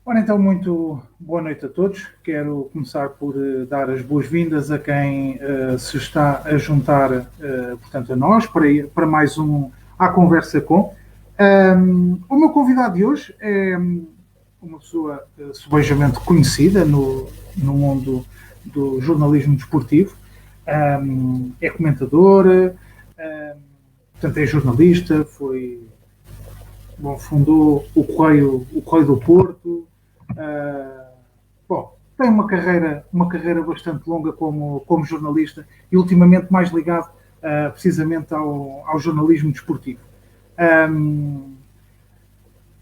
Ora, então, muito boa noite a todos. Quero começar por dar as boas-vindas a quem se está a juntar, portanto, a nós, para mais um À Conversa Com. O meu convidado de hoje é uma pessoa subejamente conhecida no mundo do jornalismo desportivo. É comentador, portanto, é jornalista, fundou o Correio do Porto. Tem uma carreira bastante longa como jornalista e ultimamente mais ligado precisamente ao jornalismo desportivo.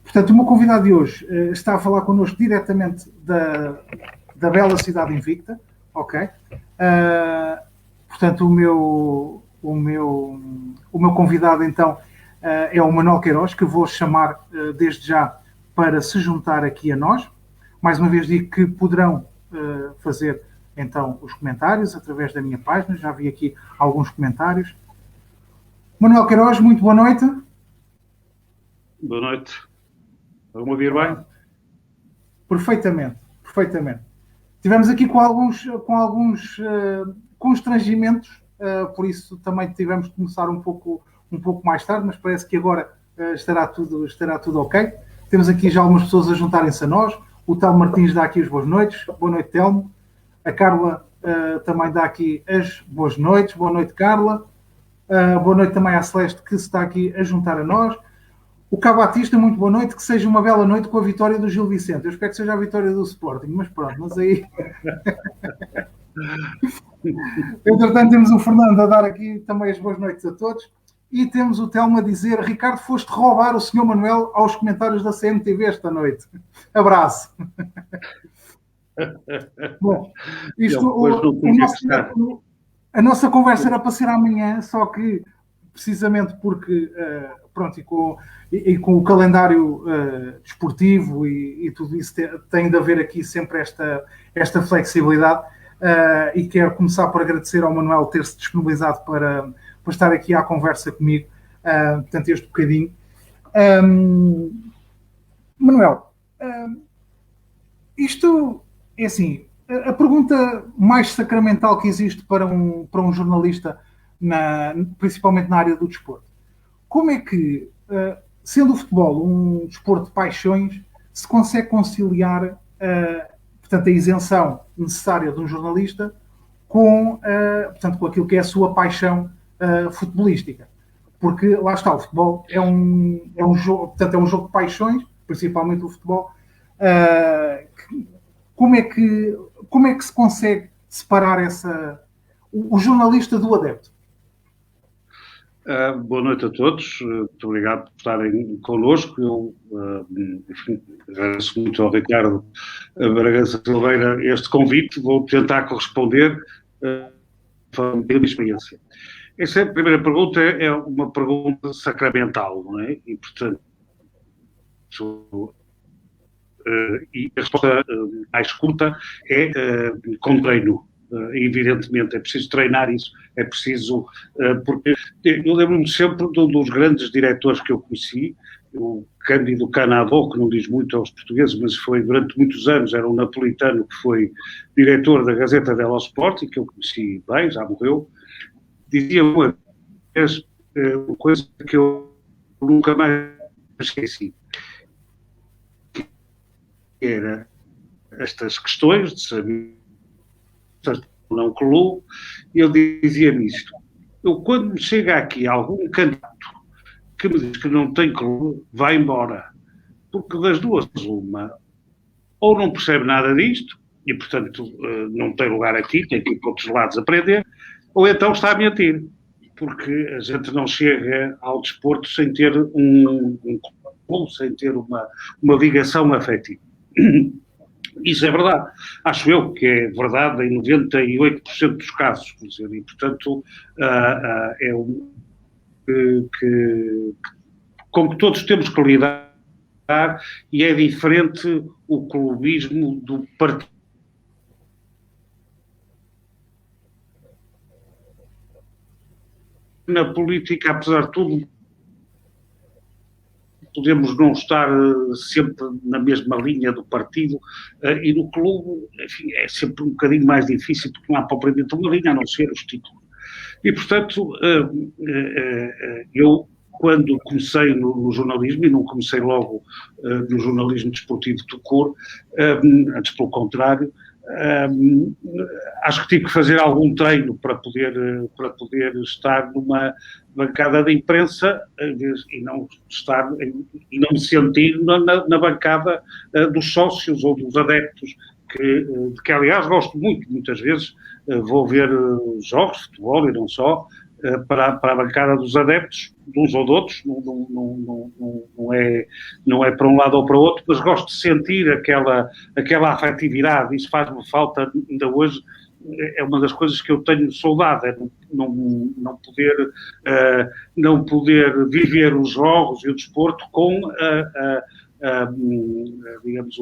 Portanto, o meu convidado de hoje está a falar connosco diretamente da bela cidade invicta, ok? Portanto, o meu convidado então é o Manuel Queiroz, que vou chamar desde já para se juntar aqui a nós. Mais uma vez digo que poderão fazer então os comentários através da minha página, já vi aqui alguns comentários. Manuel Queiroz, muito boa noite. Boa noite. Vão ouvir bem? Perfeitamente, perfeitamente. Tivemos aqui com alguns constrangimentos, por isso também tivemos de começar um pouco mais tarde, mas parece que agora estará tudo ok. Temos aqui já algumas pessoas a juntarem-se a nós. O Telmo Martins dá aqui as boas noites. Boa noite, Telmo. A Carla também dá aqui as boas noites. Boa noite, Carla. Boa noite também à Celeste, que se está aqui a juntar a nós. O Cá Batista, muito boa noite, que seja uma bela noite com a vitória do Gil Vicente. Eu espero que seja a vitória do Sporting, mas pronto, mas aí... Entretanto, temos o Fernando a dar aqui também as boas noites a todos. E temos o Telmo a dizer: Ricardo, foste roubar o Sr. Manuel aos comentários da CMTV esta noite. Abraço. Bom, a nossa conversa era para ser amanhã, só que precisamente porque, pronto, e com o calendário desportivo e tudo isso, tem de haver aqui sempre esta flexibilidade. E quero começar por agradecer ao Manuel ter-se disponibilizado para estar aqui à conversa comigo, portanto, este bocadinho. Manuel, isto é assim, a pergunta mais sacramental que existe para um jornalista, principalmente na área do desporto. Como é que, sendo o futebol um desporto de paixões, se consegue conciliar portanto, a isenção necessária de um jornalista portanto, com aquilo que é a sua paixão futebolística? Porque lá está, o futebol é um jogo, portanto, é um jogo de paixões, principalmente o futebol. Como é que se consegue separar o jornalista do adepto? Boa noite a todos, muito obrigado por estarem connosco. Eu agradeço muito ao Ricardo Bragança Silveira este convite, vou tentar corresponder falando da minha experiência. Essa é a primeira pergunta, é uma pergunta sacramental, não é? E, portanto, e a resposta mais curta é com treino. Evidentemente, é preciso treinar isso, é preciso, porque eu lembro-me sempre de um dos grandes diretores que eu conheci, o Cândido Canavò, que não diz muito aos portugueses, mas foi durante muitos anos, era um napolitano que foi diretor da Gazeta dello Sport, e que eu conheci bem, já morreu, dizia uma vez uma coisa que eu nunca mais esqueci, que era estas questões de saber não colou, ele dizia-me isto. Eu, quando me chega aqui algum candidato que me diz que não tem clube, vai embora. Porque das duas, uma, ou não percebe nada disto, e portanto não tem lugar aqui, tem que ir para outros lados aprender, ou então está a mentir. Porque a gente não chega ao desporto sem ter um clube, sem ter uma ligação afetiva. Isso é verdade. Acho eu que é verdade em 98% dos casos, quer dizer, e portanto é um com que todos temos que lidar, e é diferente o clubismo do partido. Na política, apesar de tudo, podemos não estar sempre na mesma linha do partido, e no clube, enfim, é sempre um bocadinho mais difícil, porque não há propriamente uma linha, a não ser os títulos. E, portanto, eu, quando comecei no jornalismo, e não comecei logo no jornalismo desportivo de cor, antes pelo contrário, acho que tive que fazer algum treino para poder estar numa bancada de imprensa e não me sentir na bancada dos sócios ou dos adeptos, que aliás gosto muito, muitas vezes vou ver jogos de futebol e não só, para a bancada dos adeptos, de uns ou de outros, não é para um lado ou para o outro, mas gosto de sentir aquela afetividade. Isso faz-me falta ainda hoje. É uma das coisas que eu tenho saudade, é não poder viver os jogos e o desporto com digamos,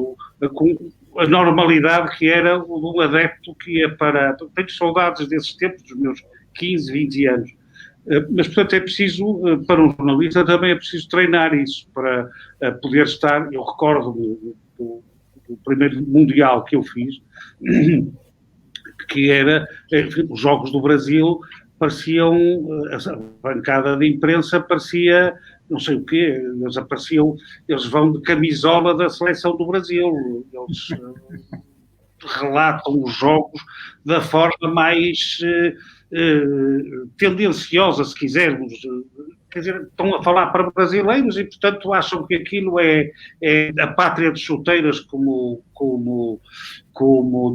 com a normalidade que era um adepto que ia para... Tenho saudades desses tempos, dos meus 15, 20 anos. Mas, portanto, é preciso, para um jornalista, também é preciso treinar isso, para poder estar... Eu recordo do primeiro Mundial que eu fiz, que era, enfim, os Jogos do Brasil pareciam, a bancada de imprensa parecia, não sei o quê, eles vão de camisola da seleção do Brasil, eles relatam os jogos da forma mais tendenciosa, se quisermos. Quer dizer, estão a falar para brasileiros e, portanto, acham que aquilo é a pátria de chuteiras, como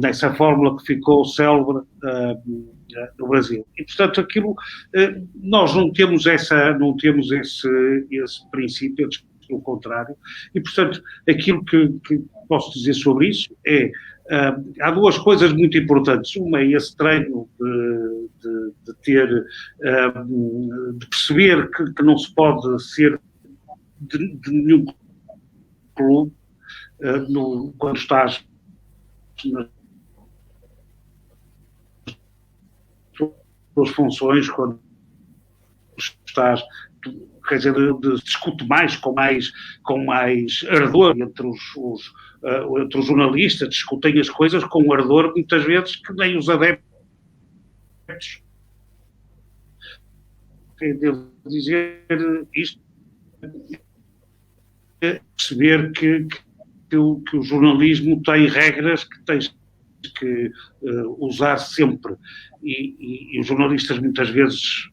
nessa fórmula que ficou célebre no Brasil. E, portanto, aquilo, nós não temos esse princípio, pelo contrário. E, portanto, aquilo que posso dizer sobre isso é, há duas coisas muito importantes. Uma é esse treino de perceber que não se pode ser de nenhum clube quando estás nas tuas funções, quando estás, quer dizer, discute mais com mais ardor entre os jornalistas, discutem as coisas com ardor, muitas vezes, que nem os adeptos. Devo dizer isto, perceber que o jornalismo tem regras que tens que usar sempre, e os jornalistas muitas vezes,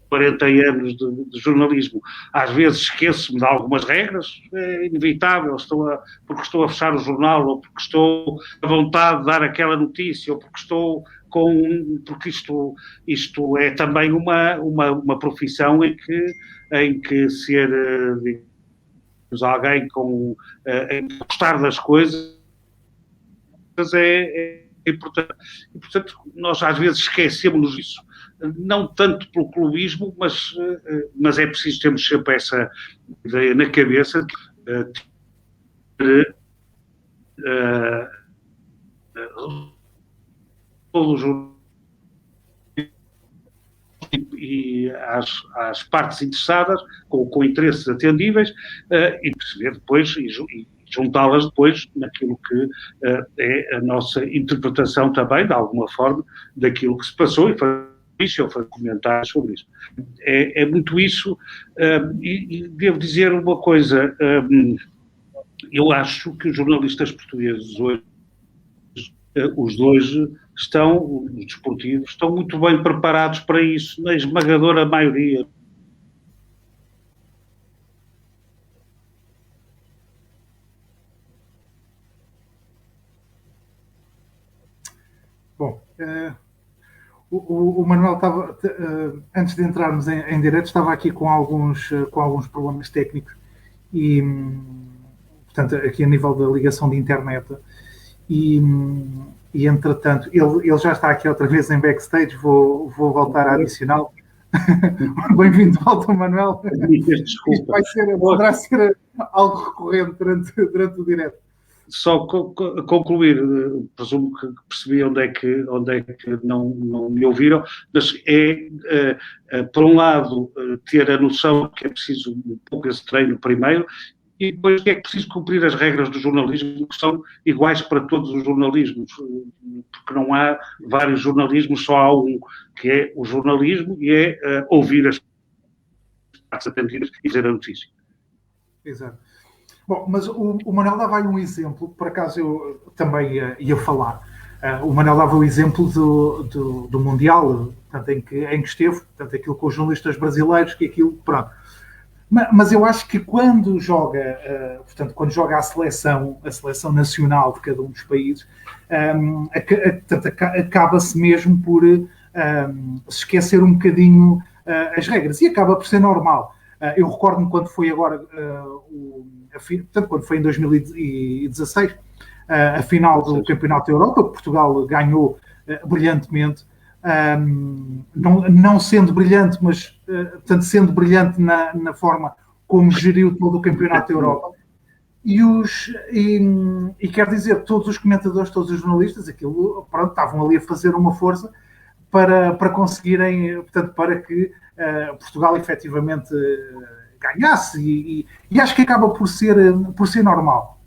40 anos de jornalismo, às vezes esqueço-me de algumas regras, é inevitável, porque estou a fechar o jornal, ou porque estou à vontade de dar aquela notícia, ou porque isto é também uma profissão em que ser, digamos, alguém em gostar das coisas é importante. E, portanto, nós às vezes esquecemos disso, não tanto pelo clubismo, mas é preciso termos sempre essa ideia na cabeça de todos e às partes interessadas, com interesses atendíveis, e perceber depois e juntá-las depois naquilo que é a nossa interpretação também, de alguma forma, daquilo que se passou, e eu faço comentários sobre isso. É muito isso, e devo dizer uma coisa, eu acho que os jornalistas portugueses hoje, os de hoje, os desportivos, estão muito bem preparados para isso, na esmagadora maioria. Bom, o Manuel estava, antes de entrarmos em direto, estava aqui com alguns problemas técnicos e, portanto, aqui a nível da ligação de internet e entretanto, ele já está aqui outra vez em backstage, vou voltar a adicioná-lo. Bem-vindo de volta, Manuel. Desculpa. Isto poderá ser algo recorrente durante o direto. só concluir, presumo que percebi onde é que não me ouviram, mas por um lado, ter a noção que é preciso um pouco esse treino primeiro, e depois que é preciso cumprir as regras do jornalismo, que são iguais para todos os jornalismos, porque não há vários jornalismos, só há um, que é o jornalismo, e é ouvir as partes atendidas e dizer a notícia. Exato. Bom, mas o Manel dava aí um exemplo, por acaso eu também ia falar. O Manel dava o exemplo do Mundial, portanto, em que esteve, portanto, aquilo com os jornalistas brasileiros, que aquilo, pronto. Mas eu acho que quando joga, portanto, quando joga a seleção nacional de cada um dos países, acaba-se mesmo por se esquecer um bocadinho as regras, e acaba por ser normal. Eu recordo-me quando foi agora, portanto, quando foi em 2016, a final do Campeonato da Europa, que Portugal ganhou brilhantemente, não sendo brilhante, mas portanto, sendo brilhante na forma como geriu todo o Campeonato da Europa. E quer dizer, todos os comentadores, todos os jornalistas, aquilo, pronto, estavam ali a fazer uma força para conseguirem, portanto, para que Portugal efetivamente ganhasse, e acho que acaba por ser normal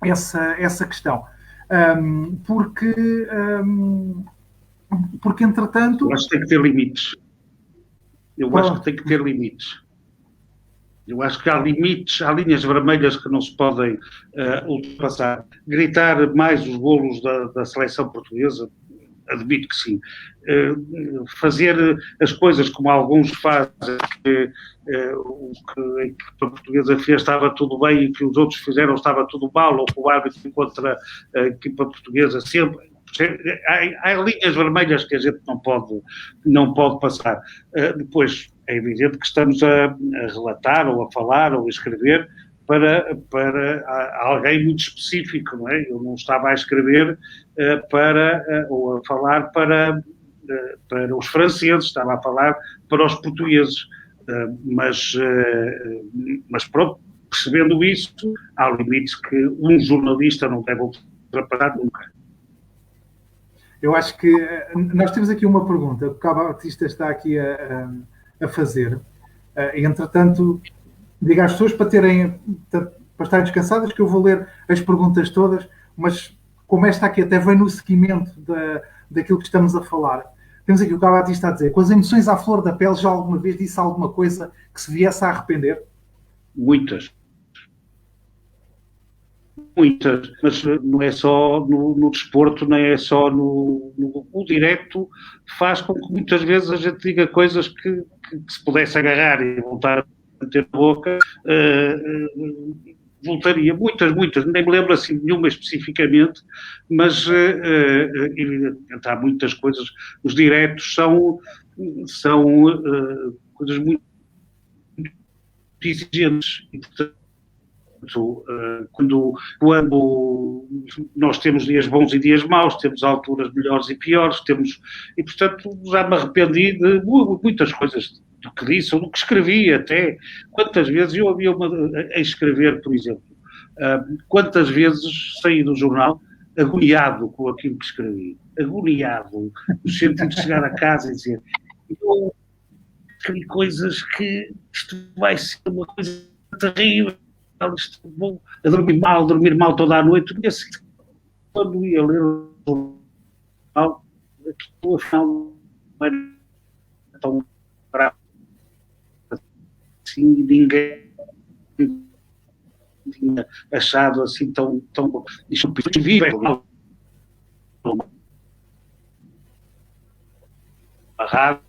essa questão, porque entretanto... Eu acho que tem que ter limites. Eu acho que tem que ter limites. Eu acho que há limites, há linhas vermelhas que não se podem ultrapassar. Gritar mais os golos da seleção portuguesa, admito que sim. Fazer as coisas como alguns fazem, que o que a equipa portuguesa fez estava tudo bem e que os outros fizeram estava tudo mal, ou que o árbitro contra a equipa portuguesa sempre... Há linhas vermelhas que a gente não pode passar. Depois, é evidente que estamos a relatar, ou a falar, ou a escrever para alguém muito específico, não é? Eu não estava a escrever ou a falar para os franceses, estava a falar para os portugueses. Mas pronto, percebendo isso, há limites que um jornalista não deve ultrapassar nunca. Eu acho que nós temos aqui uma pergunta que o Cabo Batista está aqui a fazer. Entretanto, diga às pessoas para estarem descansadas, que eu vou ler as perguntas todas, mas como esta aqui até vem no seguimento daquilo que estamos a falar. Temos aqui o Cabo Batista a dizer: com as emoções à flor da pele, já alguma vez disse alguma coisa que se viesse a arrepender? Muitas, mas não é só no desporto, nem é só o direto, faz com que muitas vezes a gente diga coisas que se pudesse agarrar e voltar a meter na boca, voltaria. Muitas, nem me lembro assim nenhuma especificamente, mas evidentemente há muitas coisas. Os diretos são coisas muito exigentes e, portanto, quando nós temos dias bons e dias maus, temos alturas melhores e piores, e portanto já me arrependi de muitas coisas do que disse ou do que escrevi até. Quantas vezes eu havia a escrever, por exemplo, quantas vezes saí do jornal agoniado com aquilo que escrevi, agoniado, no sentido de chegar a casa e dizer: eu escrevi coisas que isto vai ser uma coisa terrível, vou a dormir mal toda a noite. E assim, quando ia ler o jornal, aquilo afinal não era tão bravo assim, ninguém tinha achado assim tão invisível. A rádio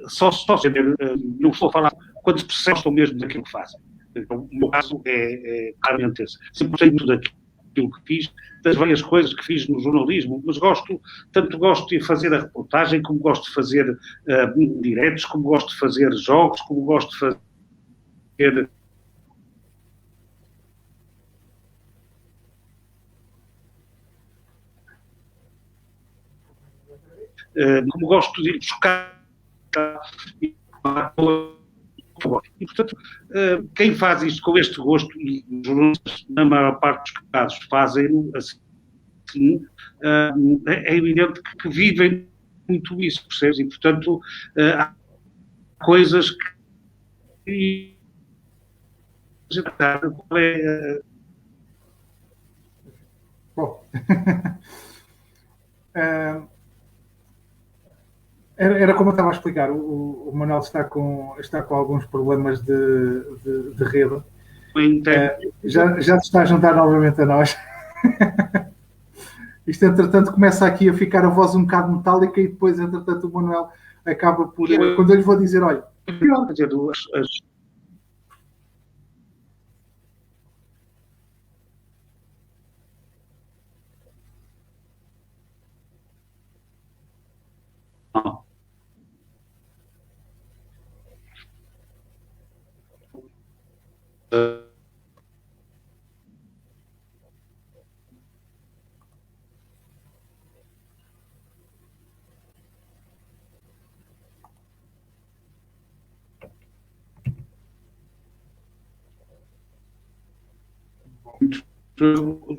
só saber, não estou a falar quando se percebem mesmo daquilo que fazem. Então, o meu caso é claramente esse. Sempre gostei muito daquilo que fiz, das várias coisas que fiz no jornalismo, mas tanto gosto de fazer a reportagem, como gosto de fazer diretos, como gosto de fazer jogos, como gosto de fazer como gosto de ir buscar E, portanto, quem faz isto com este gosto, e os jornalistas, na maior parte dos casos, fazem assim, é evidente que vivem muito isso, percebes? E, portanto, há coisas que... Bom, era como eu estava a explicar, o Manuel está com alguns problemas de rede. Já se está a juntar novamente a nós. Isto, entretanto, começa aqui a ficar a voz um bocado metálica e depois, entretanto, o Manuel acaba por... Quando eu lhe vou dizer, olha...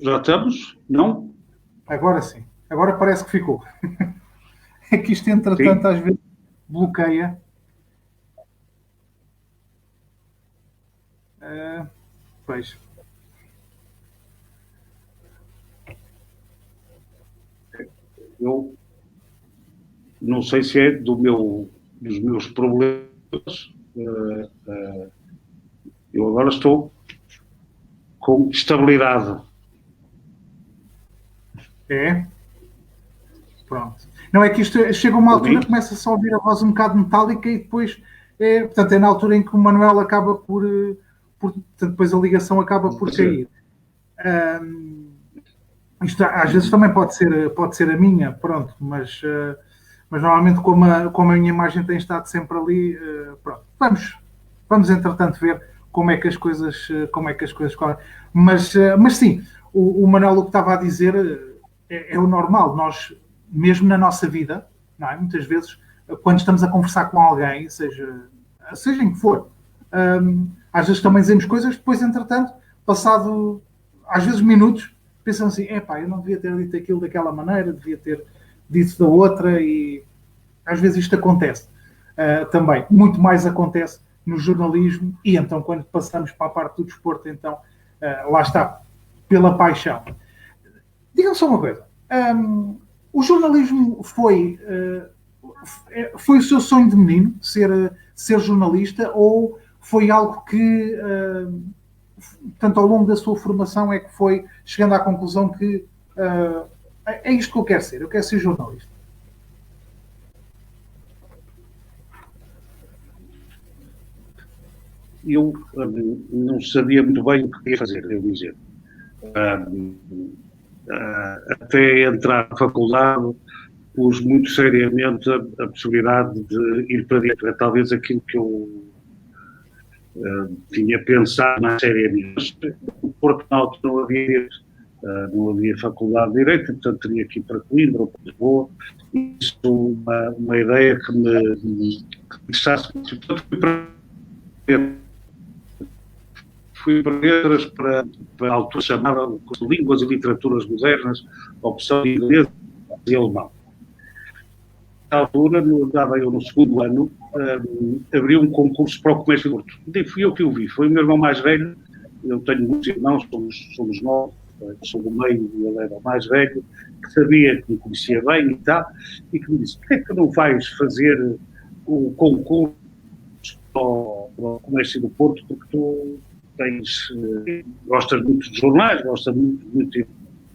Já estamos? Não? Agora sim. Agora parece que ficou. É que isto, entretanto, às vezes bloqueia. Pois. Eu não sei se é dos meus problemas. Eu agora estou com estabilidade. É? Pronto. Não, é que isto chega a uma altura, começa-se a ouvir a voz um bocado metálica e depois, portanto, é na altura em que o Manuel acaba portanto, depois a ligação acaba por cair. Isto às vezes também pode ser a minha, pronto, mas normalmente como a minha imagem tem estado sempre ali, pronto, vamos entretanto ver como é que as coisas correm. Mas sim, o Manuel o que estava a dizer é o normal. Nós, mesmo na nossa vida, não é? Muitas vezes, quando estamos a conversar com alguém, seja em que for, às vezes também dizemos coisas, depois, entretanto, passado, às vezes, minutos, pensam assim, eu não devia ter dito aquilo daquela maneira, devia ter dito da outra, e às vezes isto acontece também. Muito mais acontece no jornalismo, e então, quando passamos para a parte do desporto, então, lá está, pela paixão. Digam-me só uma coisa. O jornalismo foi o seu sonho de menino, ser jornalista, ou foi algo que, tanto ao longo da sua formação, é que foi chegando à conclusão que é isto que eu quero ser jornalista? Eu não sabia muito bem o que queria fazer, devo dizer. Até entrar na faculdade, pus muito seriamente a possibilidade de ir para dentro. É talvez aquilo que eu tinha pensado mais seriamente. No Porto, na altura, não havia faculdade de Direito, portanto teria que ir para Coimbra ou para Lisboa. Isso uma ideia que me interessasse muito. Fui para letras, para a altura chamada Línguas e Literaturas Modernas, opção de inglês e alemão. Na altura, andava eu no segundo ano, abriu um concurso para o comércio do Porto. E fui eu que o vi, foi o meu irmão mais velho, eu tenho muitos irmãos, somos nove, sou do meio e ele era o mais velho, que sabia que me conhecia bem e tal, e que me disse, porquê é que não vais fazer o concurso para o comércio do Porto, porque tu gostas muito de jornais, gostas muito de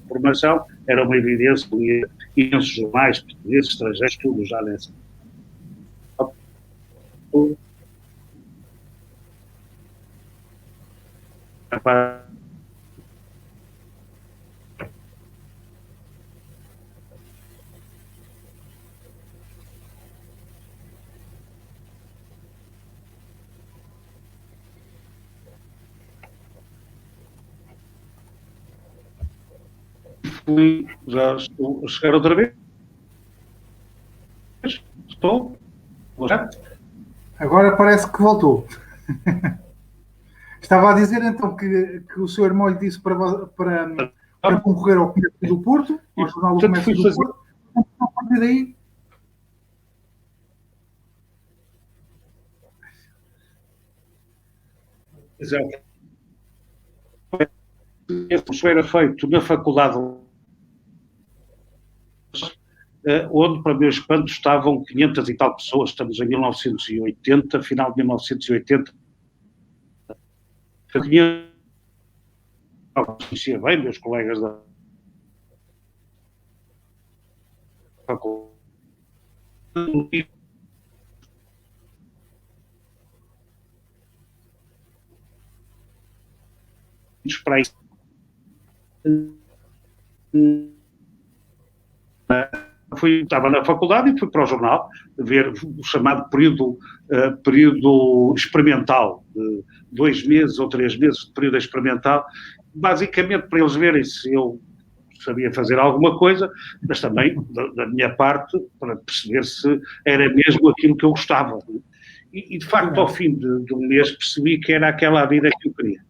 informação, era uma evidência, lia imensos jornais, portugueses, estrangeiros, tudo já nessa. Já estou a chegar outra vez? Estou? Agora parece que voltou. Estava a dizer então que o seu irmão lhe disse para concorrer ao Comércio do Porto, ao Jornal do Comércio do Porto, a partir daí. Exato. Isso era feito na faculdade, onde, para meu espanto, estavam 500 e tal pessoas. Estamos em 1980, final de 1980. Eu conhecia bem meus colegas da faculdade. Para isso. Estava na faculdade e fui para o jornal ver o chamado período experimental, de 2 meses ou 3 meses de período experimental, basicamente para eles verem se eu sabia fazer alguma coisa, mas também, da minha parte, para perceber se era mesmo aquilo que eu gostava. E de facto, ao fim de um mês, percebi que era aquela a vida que eu queria.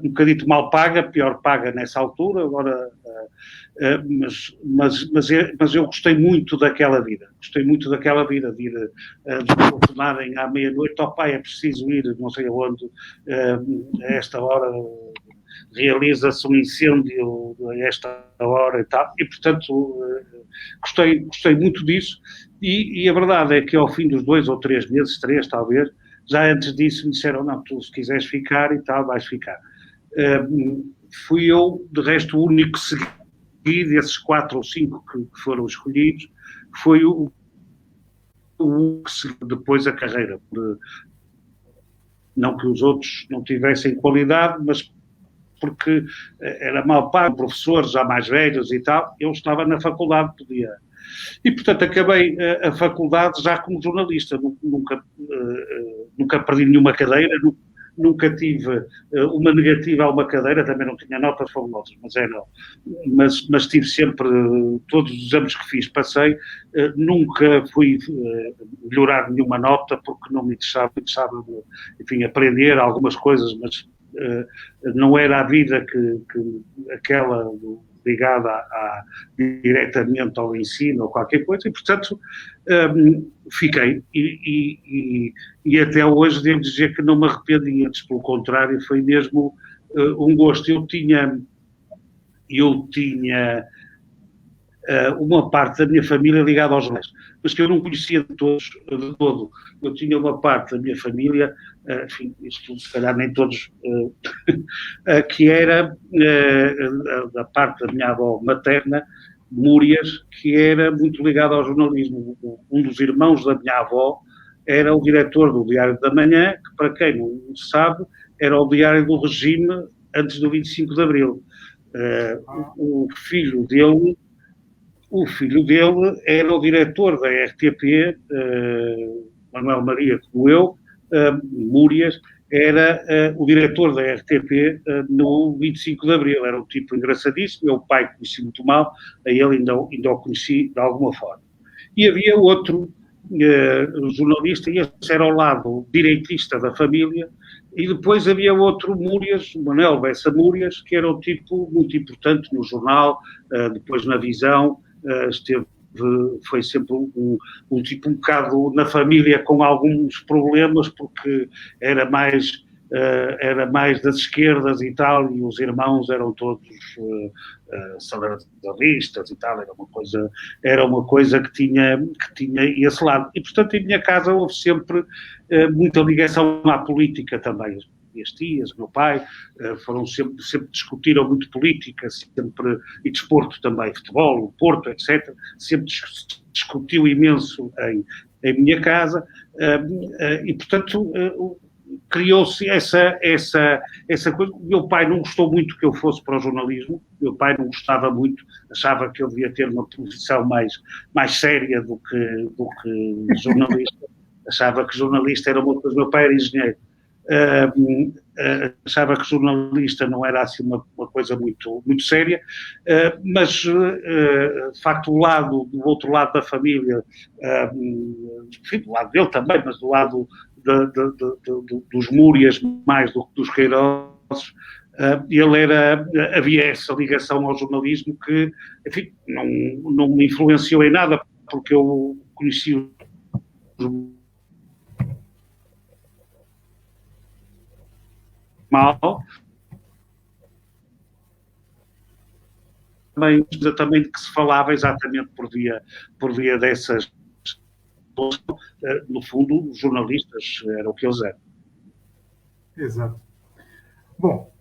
Um bocadito mal paga, pior paga nessa altura, agora, mas eu gostei muito daquela vida. Gostei muito daquela vida, de ir telefonarem à meia-noite, ao pai, é preciso ir, não sei aonde, a esta hora realiza-se um incêndio a esta hora e tal, e portanto gostei muito disso, e a verdade é que ao fim dos 2 ou 3 meses, 3 talvez, já antes disso me disseram, não, tu se quiseres ficar e tal, vais ficar. Fui eu, de resto, o único que segui desses 4 ou 5 que foram escolhidos, foi o que seguiu depois a carreira. Não que os outros não tivessem qualidade, mas porque era mal pago, professores já mais velhos e tal, eu estava na faculdade, podia... E, portanto, acabei a faculdade já como jornalista. Nunca perdi nenhuma cadeira, nunca tive uma negativa a uma cadeira, também não tinha notas fabulosas, mas tive sempre, todos os exames que fiz, passei, nunca fui melhorar nenhuma nota, porque não me interessava, enfim, aprender algumas coisas, mas não era a vida que aquela ligada diretamente ao ensino ou qualquer coisa, e portanto fiquei, e até hoje devo dizer que não me arrependi, antes pelo contrário, foi mesmo um gosto. Eu tinha uma parte da minha família ligada aos jornais, mas que eu não conhecia de todo. Eu tinha uma parte da minha família, enfim, isto se calhar nem todos, que era da parte da minha avó materna, Múrias, que era muito ligada ao jornalismo. Um dos irmãos da minha avó era o diretor do Diário da Manhã, que, para quem não sabe, era o diário do regime antes do 25 de Abril. O filho dele era o diretor da RTP, Manuel Maria, como eu, Múrias, era o diretor da RTP no 25 de Abril. Era um tipo engraçadíssimo, meu pai conheci muito mal, a ele ainda o conheci de alguma forma. E havia outro jornalista, e esse era ao lado direitista da família, e depois havia outro Múrias, Manuel Bessa Múrias, que era um tipo muito importante no jornal, depois na Visão, foi sempre um tipo um bocado na família com alguns problemas, porque era mais das esquerdas e tal, e os irmãos eram todos salarialistas e tal, era uma coisa que tinha esse lado. E, portanto, em minha casa houve sempre muita ligação à política também. Minhas tias, meu pai, sempre discutiram muito política, e desporto também, futebol, o Porto, etc. Sempre discutiu imenso em minha casa, e, portanto, criou-se essa coisa. O meu pai não gostou muito que eu fosse para o jornalismo, meu pai não gostava muito, achava que eu devia ter uma profissão mais séria do que jornalista, achava que jornalista era uma coisa, meu pai era engenheiro. achava que jornalista não era assim uma coisa muito, muito séria, mas, de facto, do outro lado da família, enfim, do lado dele também, mas do lado dos Múrias mais do que dos Queirozes, havia essa ligação ao jornalismo que, enfim, não me influenciou em nada, porque eu conheci os mal, também de que se falava exatamente por via dessas, no fundo, os jornalistas eram o que eles eram. Exato. Bom,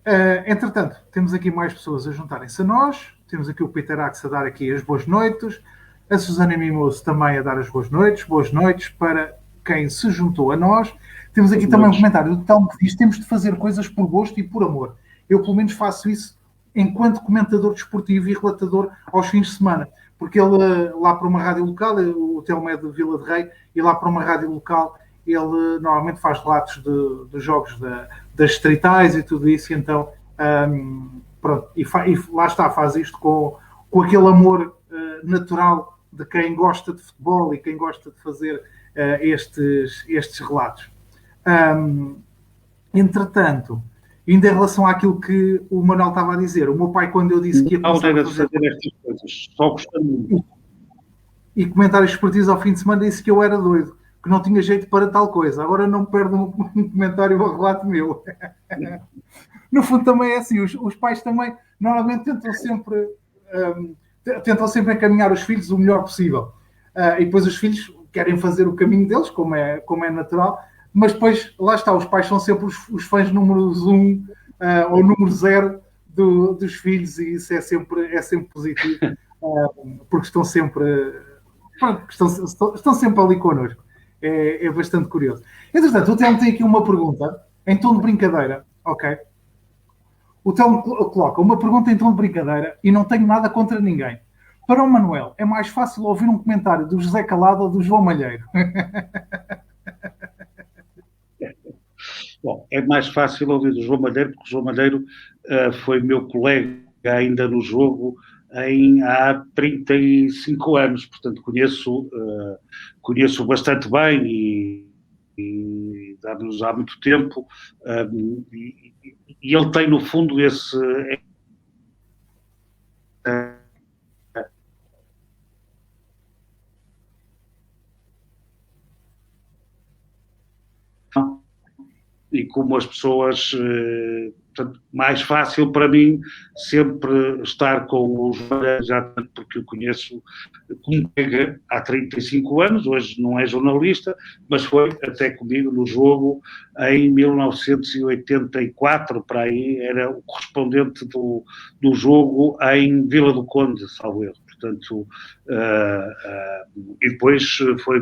entretanto, temos aqui mais pessoas a juntarem-se a nós, temos aqui o Peter Axe a dar aqui as boas noites, a Susana Mimoso também a dar as boas noites para quem se juntou a nós. Temos aqui também um comentário do Telmo que diz: temos de fazer coisas por gosto e por amor. Eu, pelo menos, faço isso enquanto comentador desportivo e relatador aos fins de semana. Porque ele, lá para uma rádio local, o Telmo é de Vila de Rei, e lá para uma rádio local, ele normalmente faz relatos dos jogos das distritais e tudo isso, e então, pronto, e lá está, faz isto com aquele amor natural de quem gosta de futebol e quem gosta de fazer estes relatos. Entretanto, ainda em relação àquilo que o Manuel estava a dizer, o meu pai, quando eu disse que ia começar a fazer estas coisas, só gostando e comentários esportivos ao fim de semana, disse que eu era doido, que não tinha jeito para tal coisa. Agora não perdam um comentário ou relato meu. No fundo também é assim, os pais também normalmente tentam sempre encaminhar os filhos o melhor possível. E depois os filhos querem fazer o caminho deles, como é natural, mas depois, lá está, os pais são sempre os fãs números 1 ou número 0 dos filhos, e isso é sempre positivo, porque estão sempre ali connosco. É bastante curioso. Entretanto, o Telmo tem aqui uma pergunta em tom de brincadeira, ok? O Telmo coloca uma pergunta em tom de brincadeira e não tenho nada contra ninguém. Para o Manuel, é mais fácil ouvir um comentário do José Calado ou do João Malheiro? Bom, é mais fácil ouvir do João Malheiro, porque o João Malheiro foi meu colega ainda no jogo há 35 anos, portanto conheço bastante bem e dá-nos há muito tempo, e ele tem no fundo esse e como as pessoas, portanto, mais fácil para mim sempre estar com os já porque eu conheço como colega há 35 anos, hoje não é jornalista, mas foi até comigo no jogo em 1984, para aí, era o correspondente do jogo em Vila do Conde, salvo erro. Portanto, e depois foi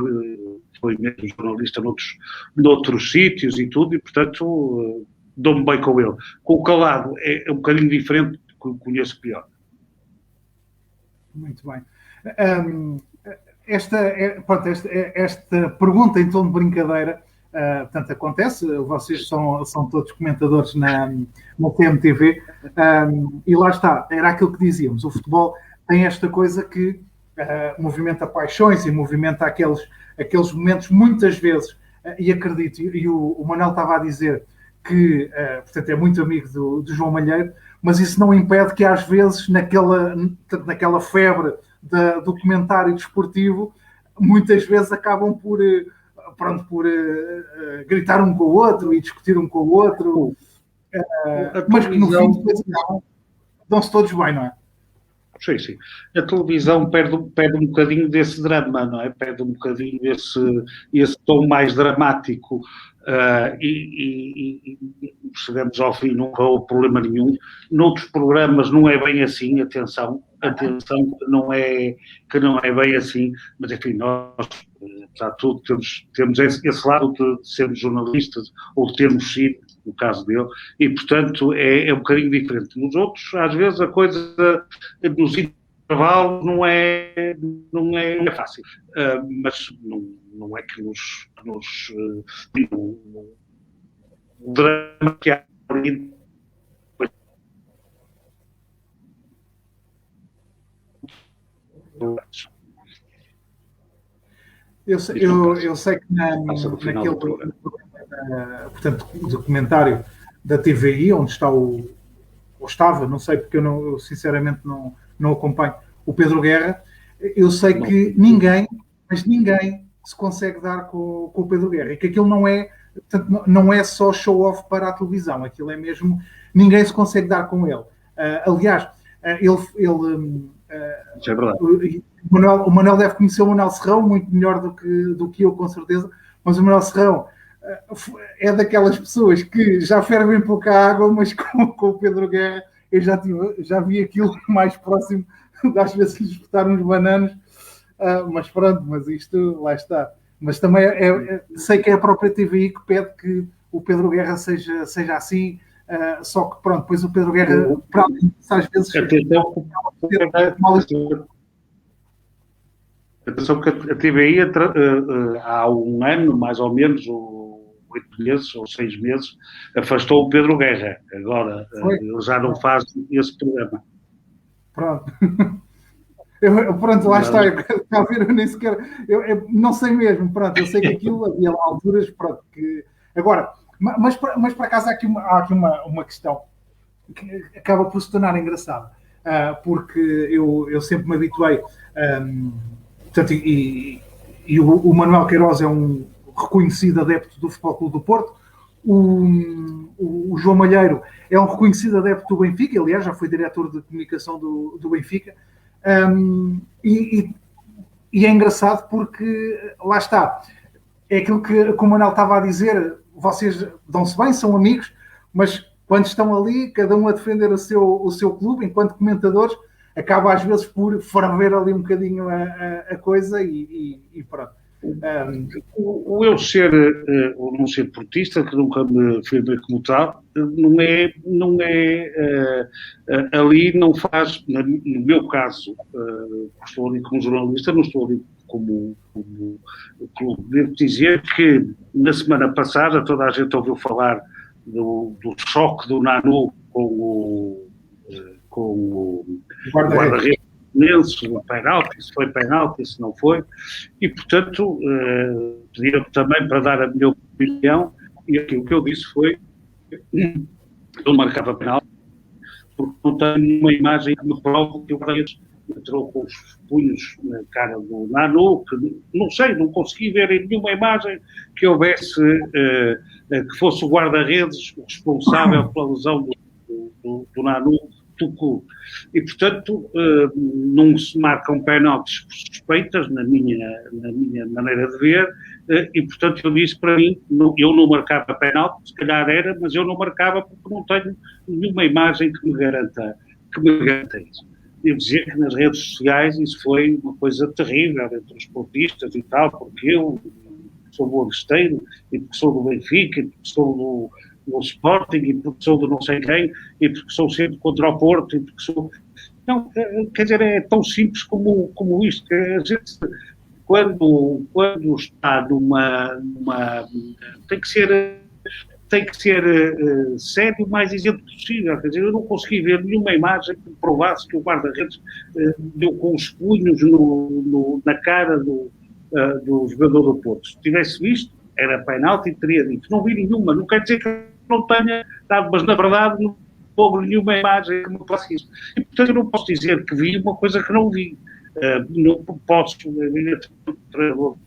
mesmo jornalista noutros sítios e tudo, e portanto dou-me bem com ele. Com o Calado é um bocadinho diferente, porque conheço pior. Muito bem. Esta pergunta em tom de brincadeira, portanto, acontece, vocês são todos comentadores na TMTV, e lá está, era aquilo que dizíamos, o futebol tem esta coisa que movimenta paixões e movimenta aqueles momentos, muitas vezes, e acredito, e o Manuel estava a dizer que, portanto, é muito amigo do João Malheiro, mas isso não impede que às vezes naquela febre do comentário desportivo, muitas vezes acabam por gritar um com o outro e discutir um com o outro, mas que no fim depois dão-se todos bem, não é? Sim, sim. A televisão perde um bocadinho desse drama, não é? Perde um bocadinho esse tom mais dramático, e chegamos ao fim, não houve problema nenhum. Noutros programas não é bem assim, atenção que não é bem assim, mas enfim, nós, apesar de tudo, temos esse lado de sermos jornalistas, ou de termos sido, no caso dele, e portanto é um bocadinho diferente. Nos outros, às vezes, a coisa nos intervalos não é fácil, mas não é que nos o drama que há Eu sei que naquele portanto, documentário da TVI, onde está ou estava, não sei, porque eu sinceramente não acompanho, o Pedro Guerra, eu sei que ninguém se consegue dar com o Pedro Guerra, e que aquilo portanto, não é só show-off para a televisão, aquilo é mesmo, ninguém se consegue dar com ele. Aliás, isso é verdade. O Manuel deve conhecer o Manuel Serrão muito melhor do que eu, com certeza, mas o Manuel Serrão é daquelas pessoas que já fervem pouca água, mas com o Pedro Guerra eu já vi aquilo mais próximo das vezes lhes botar uns bananos, mas pronto, mas isto lá está. Mas também sei que é a própria TVI que pede que o Pedro Guerra seja assim, só que pronto, depois o Pedro Guerra, para além disso, às vezes atenção que a TVI há um ano, mais ou menos, 8 meses ou 6 meses, afastou o Pedro Guerra. Agora ele já não faz esse programa. Pronto. Pronto, lá está. Está a ver, eu nem sequer. Eu não sei mesmo. Pronto, eu sei que aquilo havia lá alturas. Pronto, que... Agora, mas por acaso há aqui uma questão que acaba por se tornar engraçada. Porque eu sempre me habituei. Portanto, e o Manuel Queiroz é um reconhecido adepto do Futebol Clube do Porto. O João Malheiro é um reconhecido adepto do Benfica, aliás, já foi diretor de comunicação do Benfica. E é engraçado porque, lá está, é aquilo que o Manuel estava a dizer, vocês dão-se bem, são amigos, mas quando estão ali, cada um a defender o seu clube, enquanto comentadores, acaba às vezes por ferver ali um bocadinho a coisa e pronto. O eu ou não ser portista, que nunca me firmei como tal, não é ali não faz, no meu caso, estou ali como jornalista, não estou ali como clube. Devo dizer que na semana passada toda a gente ouviu falar do choque do Nanu com o guarda-redes, o penalti, se foi penalti, se não foi, e portanto pediram também para dar a minha opinião, e aquilo que eu disse foi eu marcava penalti porque não tenho nenhuma imagem que me prove que o guarda-redes entrou com os punhos na cara do Nanu, que não sei, não consegui ver em nenhuma imagem que houvesse que fosse o guarda-redes o responsável pela lesão do Nanu. E, portanto, não se marcam penaltis por suspeitas, na minha maneira de ver, e, portanto, eu disse para mim, eu não marcava penalti, se calhar era, mas eu não marcava porque não tenho nenhuma imagem que me garanta isso. Devo dizer que nas redes sociais isso foi uma coisa terrível entre os portistas e tal, porque eu sou boavesteiro, e porque sou do Benfica, e porque sou do Sporting, e porque sou do não sei quem, e porque sou sempre contra o Porto, e porque sou... Não, quer dizer, é tão simples como isto, que a gente, quando está numa tem que ser sério o mais isento possível. Quer dizer, eu não consegui ver nenhuma imagem que provasse que o guarda-redes deu com os punhos na cara do jogador do Porto. Se tivesse visto, era penalti e teria dito. Não vi nenhuma, não quer dizer que não tenha dado, mas na verdade não houve nenhuma imagem que me faça isso. E portanto eu não posso dizer que vi uma coisa que não vi. Não posso, evidentemente, do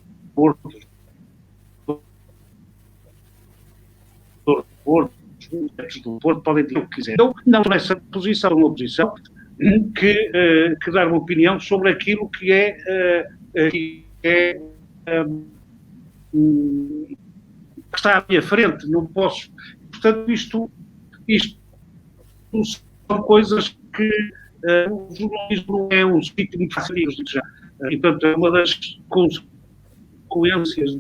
Porto, podem dizer o que quiserem. Então, não nessa posição, uma posição que dar uma opinião sobre aquilo que está à minha frente. Não posso. Portanto, isto são coisas que o jornalismo não é um sítio muito fácil de já. E, portanto, é uma das consequências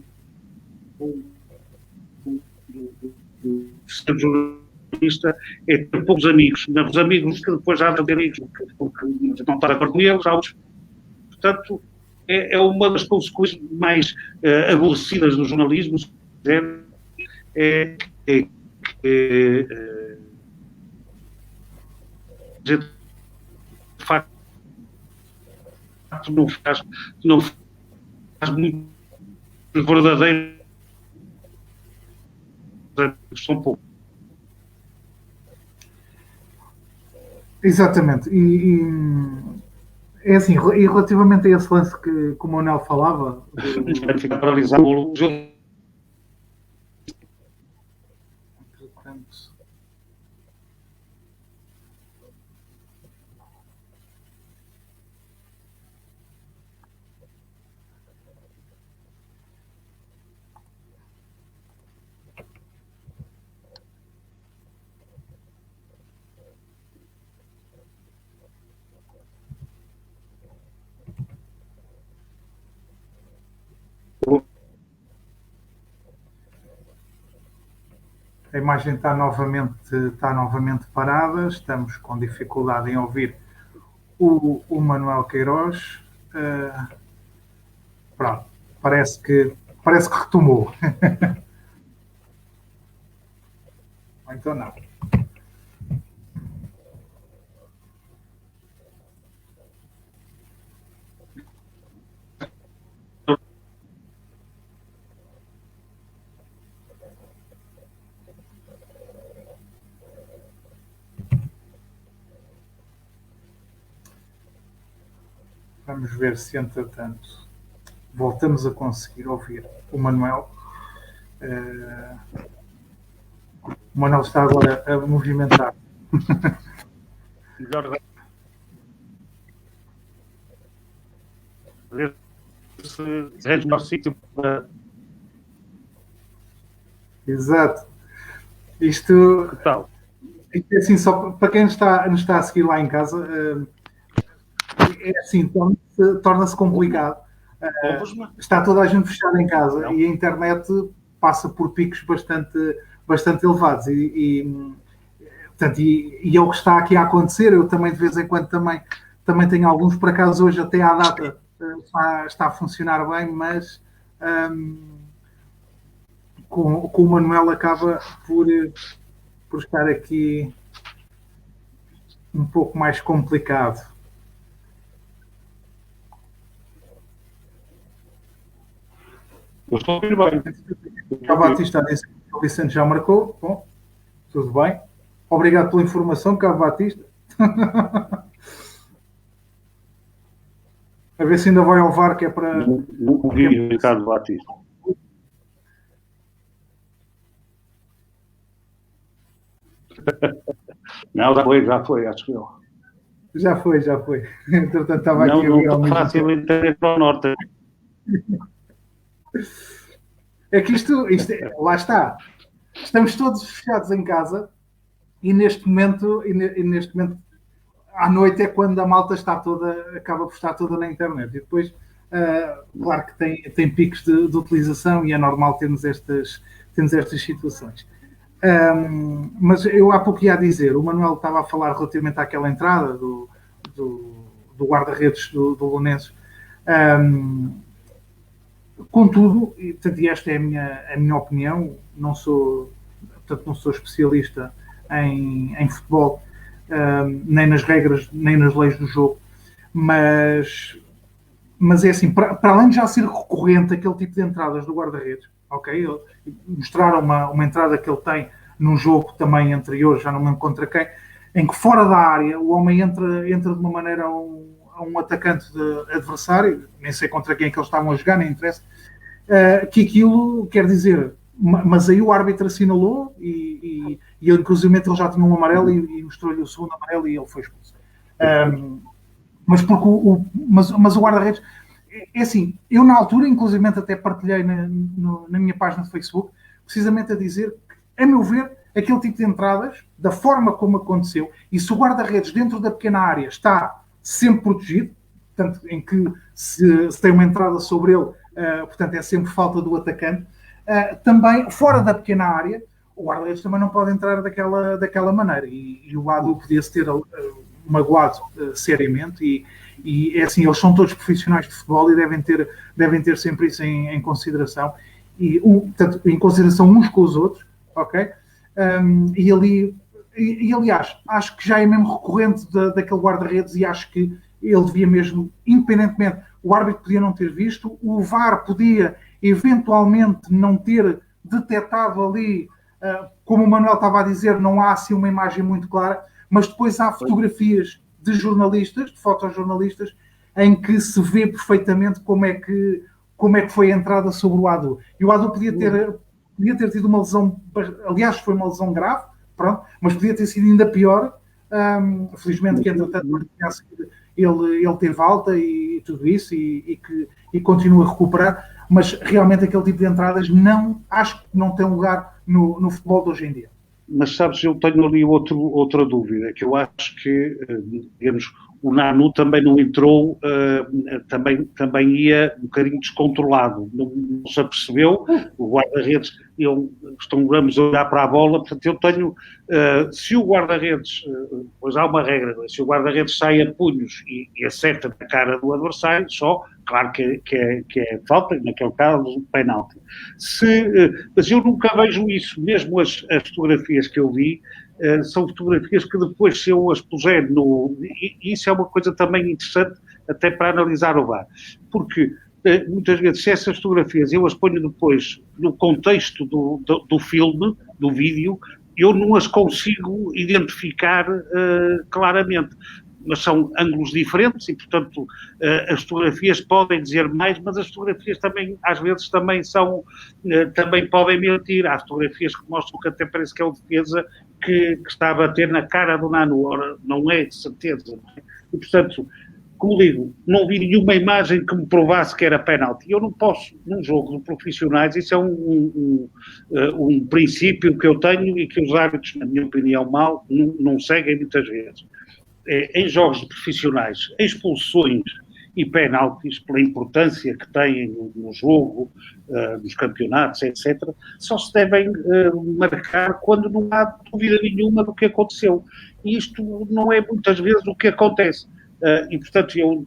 do ser jornalista é ter poucos amigos. Os amigos que depois já vão ter amigos porque não está de acordo com eles, portanto, é uma das consequências mais aborrecidas do jornalismo, é de facto não faz muito verdadeiro, são pouco. Exatamente, é assim, e relativamente a esse lance que o Manuel falava, ficar paralisado o jogo. a imagem está novamente parada, estamos com dificuldade em ouvir o Manuel Queiroz. Pronto, parece que retomou. Então não. Vamos ver se, entretanto, voltamos a conseguir ouvir o Manuel. O Manuel está agora a movimentar. Melhor ver se é o melhor sítio para... Exato. Isto é assim, só para quem nos está a seguir lá em casa, é assim, torna-se complicado. Está toda a gente fechada em casa e a internet passa por picos bastante elevados portanto, e é o que está aqui a acontecer. Eu também de vez em quando também tenho alguns, por acaso hoje até à data está a funcionar bem, mas com o Manuel acaba por estar aqui um pouco mais complicado. Eu estou a ouvir bem. O Batista disse que o Vicente já marcou. Bom, tudo bem. Obrigado pela informação, Cabo Batista. A ver se ainda vai ao VAR, que é para... Não ouvi o Ricardo Batista. Não, já foi, acho que eu. Já foi. Entretanto, estava aqui a ouvir ao mesmo tempo. Não está fácil entender para o norte. É que isto lá está. Estamos todos fechados em casa e neste momento à noite é quando a malta acaba por estar toda na internet. E depois, claro que tem picos de utilização e é normal termos estas situações. Mas eu há pouco ia dizer, o Manuel estava a falar relativamente àquela entrada do guarda-redes do Belenenses. Contudo, e esta é a minha opinião, não sou especialista em futebol, nem nas regras, nem nas leis do jogo, mas é assim, para além de já ser recorrente aquele tipo de entradas do guarda-redes, ok? Mostraram uma entrada que ele tem num jogo também anterior, já não me lembro contra quem, em que fora da área o homem entra de uma maneira a um atacante adversário, nem sei contra quem é que eles estavam a jogar, nem interessa, que aquilo quer dizer, mas aí o árbitro assinalou e inclusive ele já tinha um amarelo e mostrou-lhe o segundo amarelo e ele foi expulso. Mas o guarda-redes, é assim, eu na altura, inclusive até partilhei na minha página de Facebook, precisamente a dizer que, a meu ver, aquele tipo de entradas, da forma como aconteceu, e se o guarda-redes dentro da pequena área está sempre protegido, portanto, em que se tem uma entrada sobre ele, portanto é sempre falta do atacante, também, fora da pequena área, o guarda-redes também não pode entrar daquela maneira, e o Ado podia-se ter magoado seriamente, e é assim, eles são todos profissionais de futebol e devem ter sempre isso em consideração, portanto, em consideração uns com os outros, ok? Aliás, acho que já é mesmo recorrente daquele guarda-redes e acho que ele devia mesmo, independentemente, o árbitro podia não ter visto, o VAR podia eventualmente não ter detectado ali, como o Manuel estava a dizer, não há assim uma imagem muito clara, mas depois há fotografias de jornalistas, de fotojornalistas, em que se vê perfeitamente como é que foi a entrada sobre o Adu. E o Adu podia ter tido uma lesão, aliás, foi uma lesão grave, pronto, mas podia ter sido ainda pior. Felizmente que, entretanto, ele teve alta e tudo isso e continua a recuperar, mas realmente aquele tipo de entradas acho que não tem lugar no futebol de hoje em dia. Mas sabes, eu tenho ali outra dúvida, que eu acho que, digamos, o Nanu também não entrou, também ia um bocadinho descontrolado, não se apercebeu, o guarda-redes, estamos a olhar para a bola, portanto eu tenho, se o guarda-redes, pois há uma regra, se o guarda-redes sai a punhos e acerta na cara do adversário, só, claro que é falta, naquele caso, um penalti. Mas eu nunca vejo isso, mesmo as fotografias que eu vi, são fotografias que depois, se eu as puser e isso é uma coisa também interessante até para analisar o VAR, porque muitas vezes se essas fotografias eu as ponho depois no contexto do filme, do vídeo, eu não as consigo identificar claramente, mas são ângulos diferentes e, portanto, as fotografias podem dizer mais, mas as fotografias também, às vezes, também podem mentir. Há fotografias que mostram que até parece que é o defesa que está a bater na cara do Nanu. Ora, não é de certeza. E, portanto, como digo, não vi nenhuma imagem que me provasse que era penalti. Eu não posso, num jogo de profissionais, isso é um princípio que eu tenho e que os árbitros, na minha opinião, não seguem muitas vezes. Em jogos de profissionais, expulsões e penaltis, pela importância que têm no jogo, nos campeonatos, etc., só se devem marcar quando não há dúvida nenhuma do que aconteceu. E isto não é muitas vezes o que acontece. E, portanto,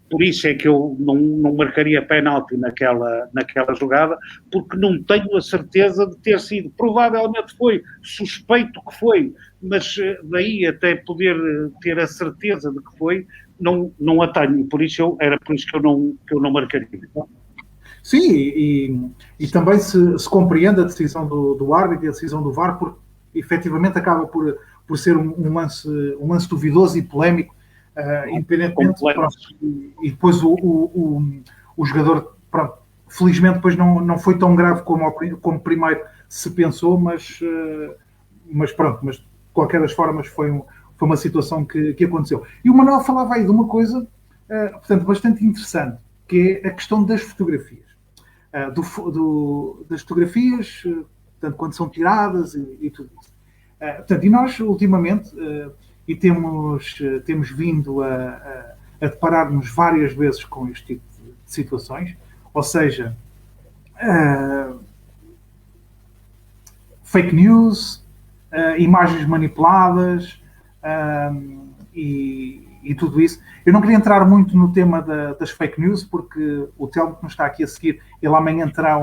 por isso é que eu não marcaria penalti naquela jogada, porque não tenho a certeza de ter sido. Provavelmente foi, suspeito que foi, mas daí até poder ter a certeza de que foi, não a tenho. Por isso era por isso que eu não marcaria. Sim, e também se compreende a decisão do árbitro e a decisão do VAR, porque efetivamente acaba por ser um lance duvidoso e polémico, independentemente, pronto, e depois o jogador, pronto, felizmente depois não foi tão grave como primeiro se pensou, mas pronto, mas de qualquer das formas foi uma situação que aconteceu. E o Manuel falava aí de uma coisa, portanto, bastante interessante, que é a questão das fotografias. Das fotografias, portanto, quando são tiradas e tudo isso. Portanto, e nós, ultimamente, e temos vindo a deparar-nos várias vezes com este tipo de situações, ou seja, fake news, imagens manipuladas e tudo isso. Eu não queria entrar muito no tema das fake news, porque o Telmo que nos está aqui a seguir, ele amanhã terá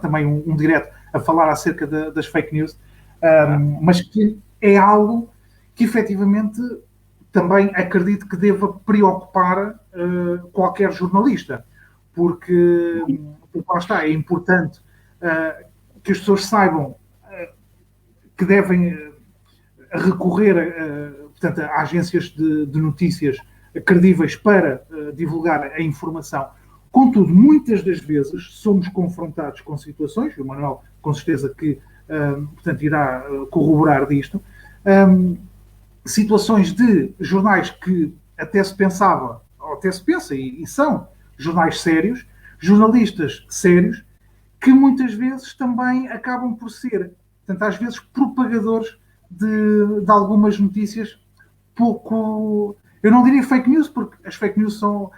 também um direto a falar acerca das fake news, mas que é algo que efetivamente também acredito que deva preocupar qualquer jornalista, porque lá está, é importante que as pessoas saibam que devem recorrer portanto, a agências de notícias credíveis para divulgar a informação. Contudo, muitas das vezes somos confrontados com situações, e o Manuel com certeza que portanto, irá corroborar disto, situações de jornais que até se pensava, ou até se pensa, e são jornais sérios, jornalistas sérios, que muitas vezes também acabam por ser, portanto, às vezes, propagadores de algumas notícias pouco... Eu não diria fake news, porque as fake news são,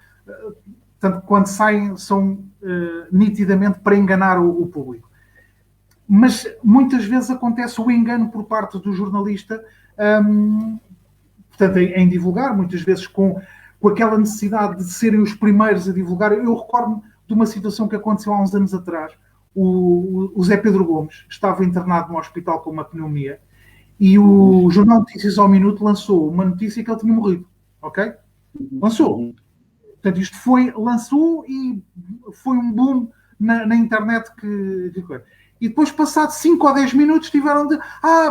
tanto quando saem, são nitidamente para enganar o público. Mas muitas vezes acontece o engano por parte do jornalista, portanto, em divulgar, muitas vezes com aquela necessidade de serem os primeiros a divulgar. Eu recordo-me de uma situação que aconteceu há uns anos atrás. o Zé Pedro Gomes estava internado no hospital com uma pneumonia e o Jornal Notícias ao Minuto lançou uma notícia que ele tinha morrido, ok? Lançou. Portanto, isto lançou e foi um boom na internet que coisa. E depois, passado 5 ou 10 minutos, tiveram de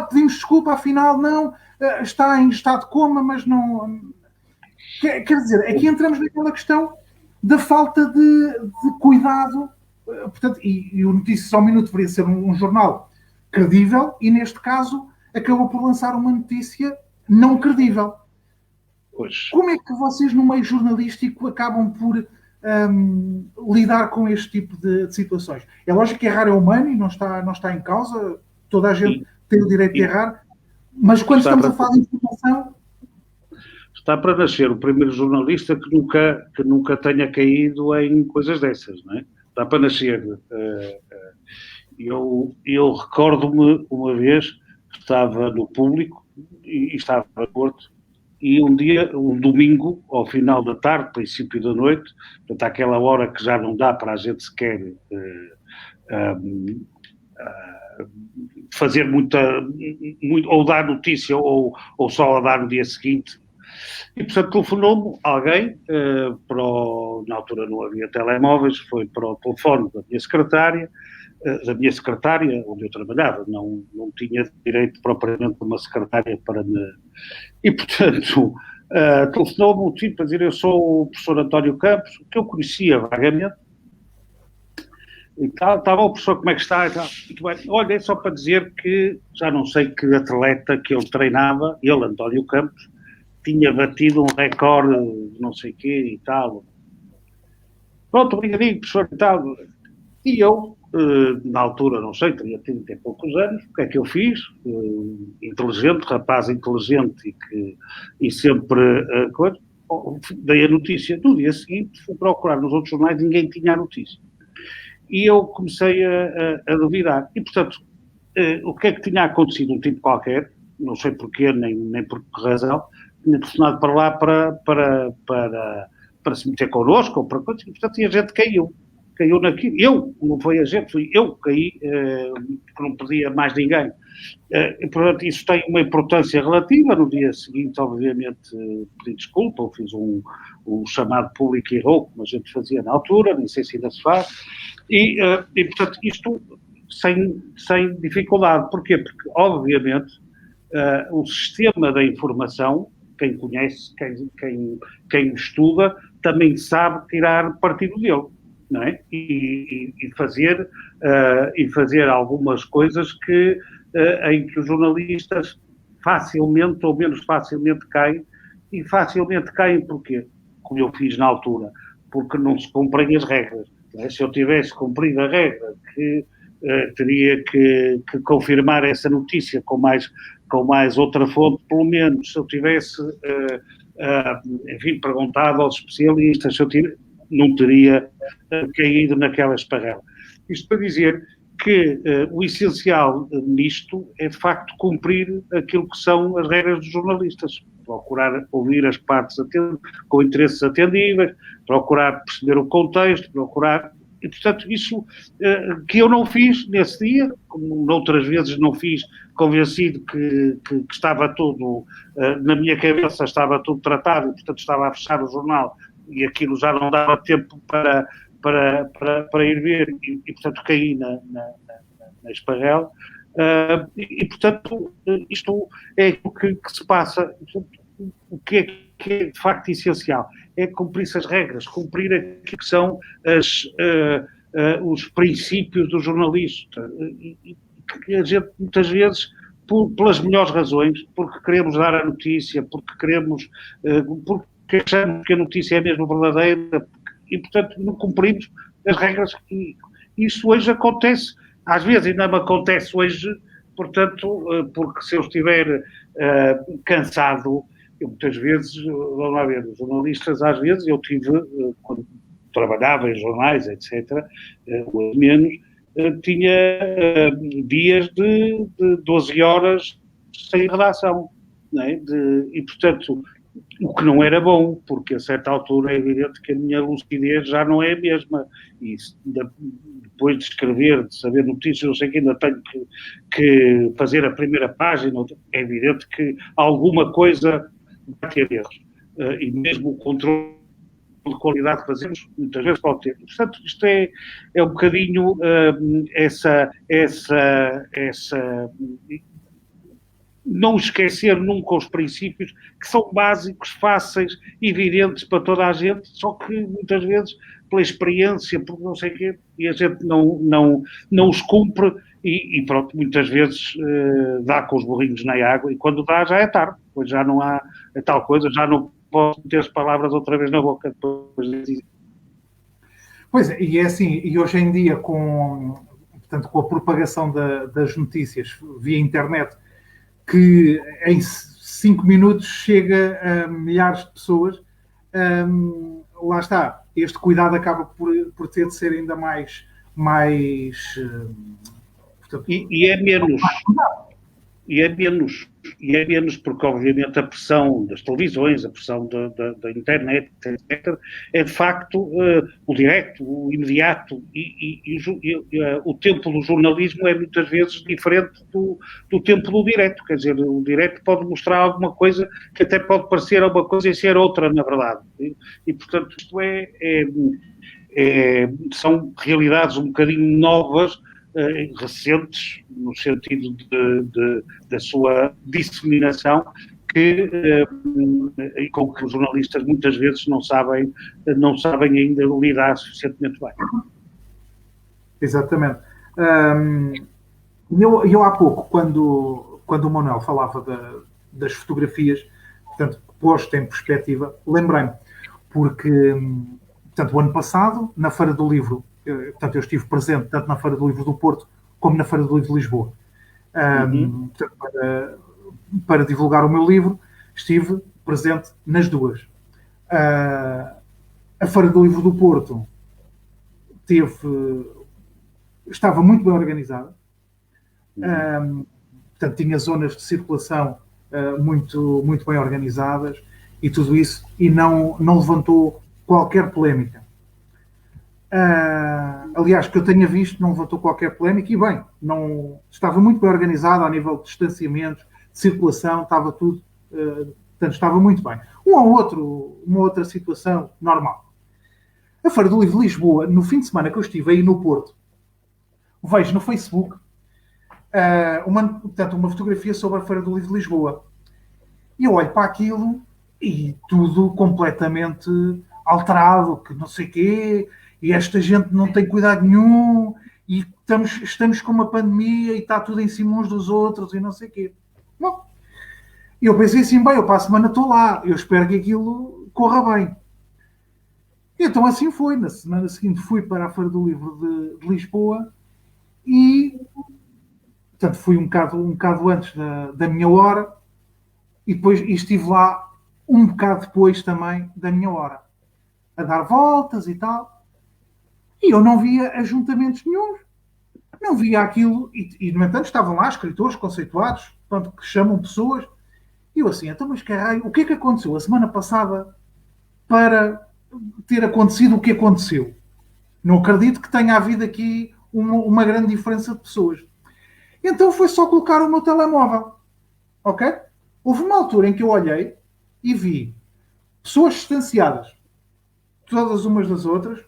pedimos desculpa, afinal não, está em estado de coma, mas não... Quer dizer, aqui entramos naquela questão da falta de cuidado, portanto, e o Notícias ao Minuto deveria ser um jornal credível, e neste caso acabou por lançar uma notícia não credível. Pois. Como é que vocês, no meio jornalístico, acabam por lidar com este tipo de situações? É lógico que errar é humano e não está em causa, toda a gente tem o direito de errar, mas quando estamos a falar de informação... Está para nascer o primeiro jornalista que nunca tenha caído em coisas dessas, não é? Está para nascer. Eu recordo-me uma vez que estava no Público e estava no Porto, e um domingo, ao final da tarde, princípio da noite, portanto, àquela hora que já não dá para a gente sequer fazer muito, ou dar notícia, ou só a dar no dia seguinte. E, portanto, telefonou-me alguém, na altura não havia telemóveis, foi para o telefone da minha secretária, onde eu trabalhava, não tinha direito propriamente a uma secretária para me... E, portanto, telefonou-me um tipo a dizer: eu sou o professor António Campos, que eu conhecia vagamente, e tal, estava o professor, como é que está? E tal. Muito bem. Olha, é só para dizer que já não sei que atleta que ele treinava, ele, António Campos, tinha batido um recorde, não sei o quê e tal. Pronto, obrigadinho, professor e tal. E eu, na altura, não sei, teria 30 e poucos anos, o que é que eu fiz? Inteligente, rapaz inteligente e sempre coisa. Dei a notícia no dia seguinte, fui procurar nos outros jornais, ninguém tinha a notícia. E eu comecei a duvidar. E, portanto, o que é que tinha acontecido? Um tipo qualquer, não sei porquê, nem por que razão, tinha telefonado para lá para se meter connosco, ou para coisas, e, portanto, a gente caiu naquilo. Não foi a gente, fui eu que caí, que não pedia mais ninguém. E, portanto, isso tem uma importância relativa. No dia seguinte, obviamente, pedi desculpa, eu fiz um chamado público e errou, como a gente fazia na altura, nem sei se ainda se faz, e portanto, isto sem dificuldade. Porquê? Porque, obviamente, o sistema da informação, quem conhece, quem estuda, também sabe tirar partido dele, não é? E fazer algumas coisas em que os jornalistas facilmente ou menos facilmente caem. E facilmente caem porquê? Como eu fiz na altura, porque não se cumprem as regras. Não é? Se eu tivesse cumprido a regra que teria que confirmar essa notícia com mais outra fonte, pelo menos, se eu tivesse, enfim, perguntado aos especialistas, não teria caído naquela esparrela. Isto para dizer que o essencial nisto é, de facto, cumprir aquilo que são as regras dos jornalistas. Procurar ouvir as partes com interesses atendíveis, procurar perceber o contexto, E, portanto, isso que eu não fiz nesse dia, como noutras vezes não fiz, convencido que estava tudo, na minha cabeça estava tudo tratado, e, portanto, estava a fechar o jornal, e aquilo já não dava tempo para ir ver, e portanto, caí na esparrela. Portanto, isto é o que se passa. O que é de facto essencial é cumprir-se as regras, cumprir aquilo que são os princípios do jornalista. E a gente, muitas vezes, pelas melhores razões, porque queremos dar a notícia, porque achamos que a notícia é mesmo verdadeira, e, portanto, não cumprimos as regras. E isso hoje acontece, às vezes ainda me acontece hoje, portanto, porque se eu estiver cansado, eu muitas vezes, vamos lá ver, os jornalistas, às vezes, eu tive, quando trabalhava em jornais, etc., ou menos, tinha dias de 12 horas sem redação, não é? E, portanto, O que não era bom, porque a certa altura é evidente que a minha lucidez já não é a mesma. E depois de escrever, de saber notícias, eu sei que ainda tenho que fazer a primeira página. É evidente que alguma coisa vai ter erros. E mesmo o controle de qualidade que fazemos, muitas vezes pode ter. Portanto, isto é um bocadinho essa não esquecer nunca os princípios que são básicos, fáceis, evidentes para toda a gente, só que muitas vezes pela experiência, por não sei o quê, e a gente não os cumpre e pronto, muitas vezes dá com os burrinhos na água e quando dá já é tarde, pois já não há tal coisa, já não posso ter as palavras outra vez na boca depois de dizer. Pois é, e é assim, e hoje em dia portanto, com a propagação das notícias via internet, que em 5 minutos chega a milhares de pessoas, lá está, este cuidado acaba por ter de ser ainda mais portanto, e é menos. E é menos porque, obviamente, a pressão das televisões, a pressão da internet, etc., é de facto o direto, o imediato, e o tempo do jornalismo é muitas vezes diferente do tempo do direto. Quer dizer, o direto pode mostrar alguma coisa que até pode parecer uma coisa e ser outra, na verdade. E portanto, isto são realidades um bocadinho novas, recentes, no sentido da sua disseminação, com que os jornalistas muitas vezes não sabem ainda lidar suficientemente bem. Exatamente. Eu há pouco, quando o Manuel falava das fotografias, portanto, posto em perspectiva, lembrei-me, porque, portanto, o ano passado, na Feira do Livro, portanto, eu estive presente tanto na Feira do Livro do Porto como na Feira do Livro de Lisboa. Portanto, para divulgar o meu livro, estive presente nas duas. A Feira do Livro do Porto estava muito bem organizada. Portanto, tinha zonas de circulação muito, muito bem organizadas e tudo isso, e não levantou qualquer polémica. Aliás, que eu tenha visto, não levantou qualquer polémica e bem, estava muito bem organizado ao nível de distanciamento, de circulação, estava tudo, portanto, estava muito bem. Uma outra situação normal. A Feira do Livro de Lisboa, no fim de semana que eu estive aí no Porto, vejo no Facebook uma fotografia sobre a Feira do Livro de Lisboa. E eu olho para aquilo e tudo completamente alterado, que não sei o quê, e esta gente não tem cuidado nenhum, e estamos com uma pandemia e está tudo em cima uns dos outros e não sei o quê. Bom, eu pensei assim, bem, eu para a semana estou lá, eu espero que aquilo corra bem. E então assim foi, na semana seguinte fui para a Feira do Livro de Lisboa e, portanto, fui um bocado antes da minha hora e depois estive lá um bocado depois também da minha hora, a dar voltas e tal. E eu não via ajuntamentos nenhum. Não via aquilo. E no entanto, estavam lá escritores conceituados, portanto, que chamam pessoas. E eu assim, então, mas caralho, o que é que aconteceu a semana passada para ter acontecido o que aconteceu? Não acredito que tenha havido aqui uma grande diferença de pessoas. Então foi só colocar o meu telemóvel. Ok? Houve uma altura em que eu olhei e vi pessoas distanciadas, todas umas das outras,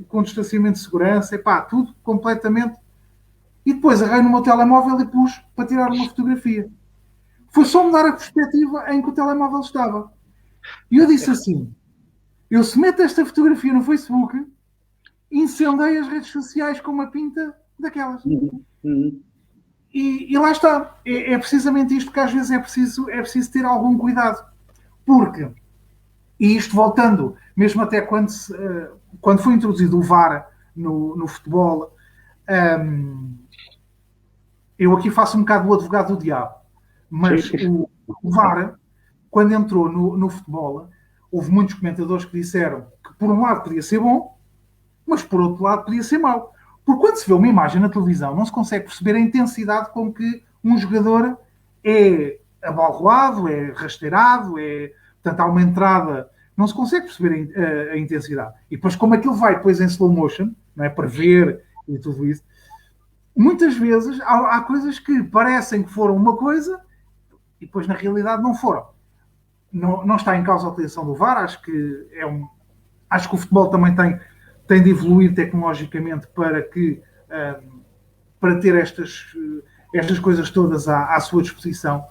com distanciamento de segurança, e pá, tudo completamente. E depois agarrei no meu telemóvel e pus para tirar uma fotografia. Foi só mudar a perspectiva em que o telemóvel estava. E eu disse assim, eu se meto esta fotografia no Facebook, incendei as redes sociais com uma pinta daquelas. E lá está. É precisamente isto que às vezes é preciso ter algum cuidado. Porque, e isto voltando, mesmo até quando foi introduzido o VAR no futebol, eu aqui faço um bocado o advogado do diabo, mas o VAR, quando entrou no futebol, houve muitos comentadores que disseram que por um lado podia ser bom, mas por outro lado podia ser mau. Porque quando se vê uma imagem na televisão, não se consegue perceber a intensidade com que um jogador é abalroado, é rasteirado, portanto há uma entrada, não se consegue perceber a intensidade. E depois como aquilo vai depois em slow motion, não é, para ver e tudo isso, muitas vezes há coisas que parecem que foram uma coisa e depois na realidade não foram. Não está em causa a utilização do VAR, acho que o futebol também tem de evoluir tecnologicamente para ter estas coisas todas à sua disposição.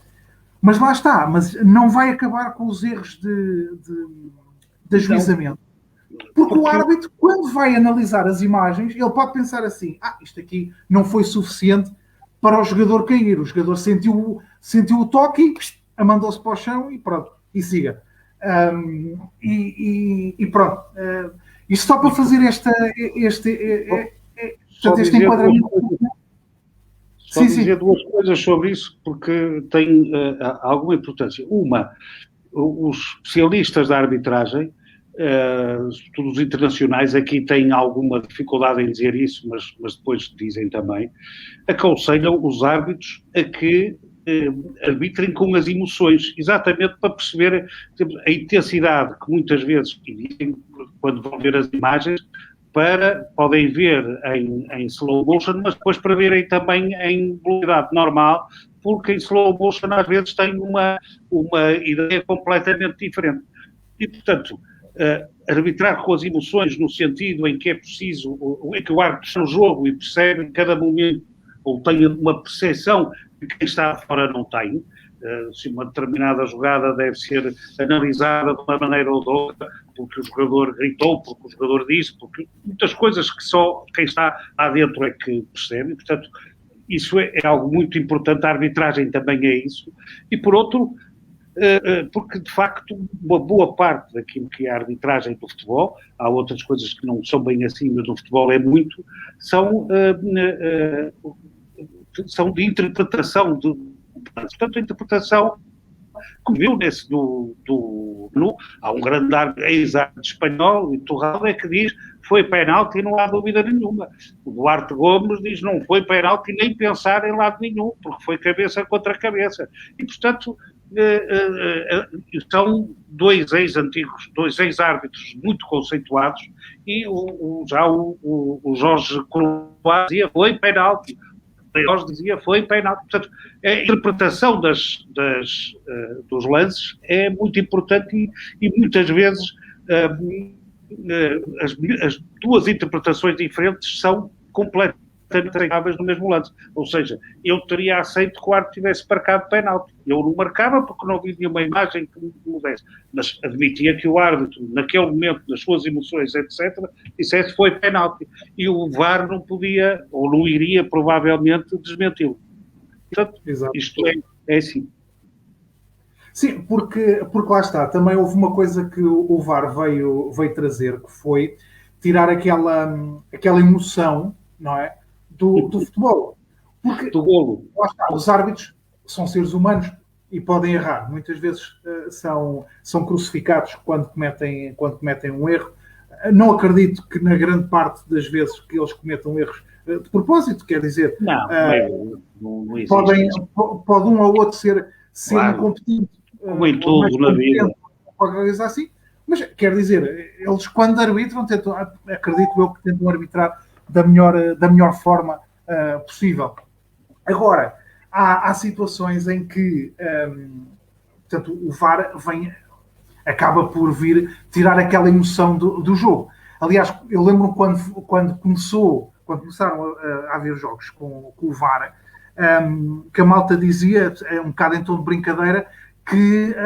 Mas lá está, mas não vai acabar com os erros de ajuizamento. Porque o árbitro, quando vai analisar as imagens, ele pode pensar assim, isto aqui não foi suficiente para o jogador cair. O jogador sentiu o toque e mandou-se para o chão e pronto, e siga. E pronto. Isto só para fazer este enquadramento. Só dizer duas coisas sobre isso, porque tem alguma importância. Uma, os especialistas da arbitragem, todos os internacionais, aqui têm alguma dificuldade em dizer isso, mas depois dizem também, aconselham os árbitros a que arbitrem com as emoções, exatamente para perceber a intensidade que muitas vezes, quando vão ver as imagens, podem ver em slow motion, mas depois para verem também em velocidade normal, porque em slow motion às vezes tem uma ideia completamente diferente. E, portanto, arbitrar com as emoções no sentido em que é preciso, em que o árbitro está no jogo e percebe em cada momento, ou tem uma percepção que quem está fora não tem, se uma determinada jogada deve ser analisada de uma maneira ou de outra, porque o jogador gritou, porque o jogador disse, porque muitas coisas que só quem está lá dentro é que percebe, portanto, isso é algo muito importante, a arbitragem também é isso, e por outro, porque de facto uma boa parte daquilo que é a arbitragem do futebol, há outras coisas que não são bem assim, mas no futebol é muito, são de interpretação, portanto a interpretação que viu nesse há um grande ex-árbitro espanhol, o Torralba, que diz foi penalti e não há dúvida nenhuma. O Duarte Gomes diz não foi penalti nem pensar em lado nenhum, porque foi cabeça contra cabeça. E, portanto, são dois ex-árbitros muito conceituados e já o Jorge Croix dizia foi penalti. Jorge dizia foi penalti. Portanto, a interpretação dos lances é muito importante e muitas vezes as duas interpretações diferentes são completamente aceitáveis no mesmo lance. Ou seja, eu teria aceito que o árbitro tivesse marcado penalti. Eu não marcava porque não vi nenhuma imagem que me desse. Mas admitia que o árbitro, naquele momento, nas suas emoções, etc., dissesse que foi penalti. E o VAR não podia, ou não iria, provavelmente, desmenti-lo. Portanto, exato. Isto é assim. Sim, porque lá está. Também houve uma coisa que o VAR veio trazer, que foi tirar aquela emoção, não é? Do futebol. Porque do golo. Lá está, os árbitros são seres humanos e podem errar. Muitas vezes são crucificados quando cometem um erro. Não acredito que na grande parte das vezes que eles cometam erros de propósito, quer dizer, não existe. Pode um ou outro ser claro. incompetente. Como em tudo na vida. Qualquer coisa assim. Mas, quer dizer, eles quando arbitram, acredito eu que tentam arbitrar da melhor forma possível. Agora, há situações em que portanto, o VAR acaba por vir tirar aquela emoção do jogo. Aliás, eu lembro quando começaram a haver jogos com o VAR, que a malta dizia, um bocado em tom de brincadeira, que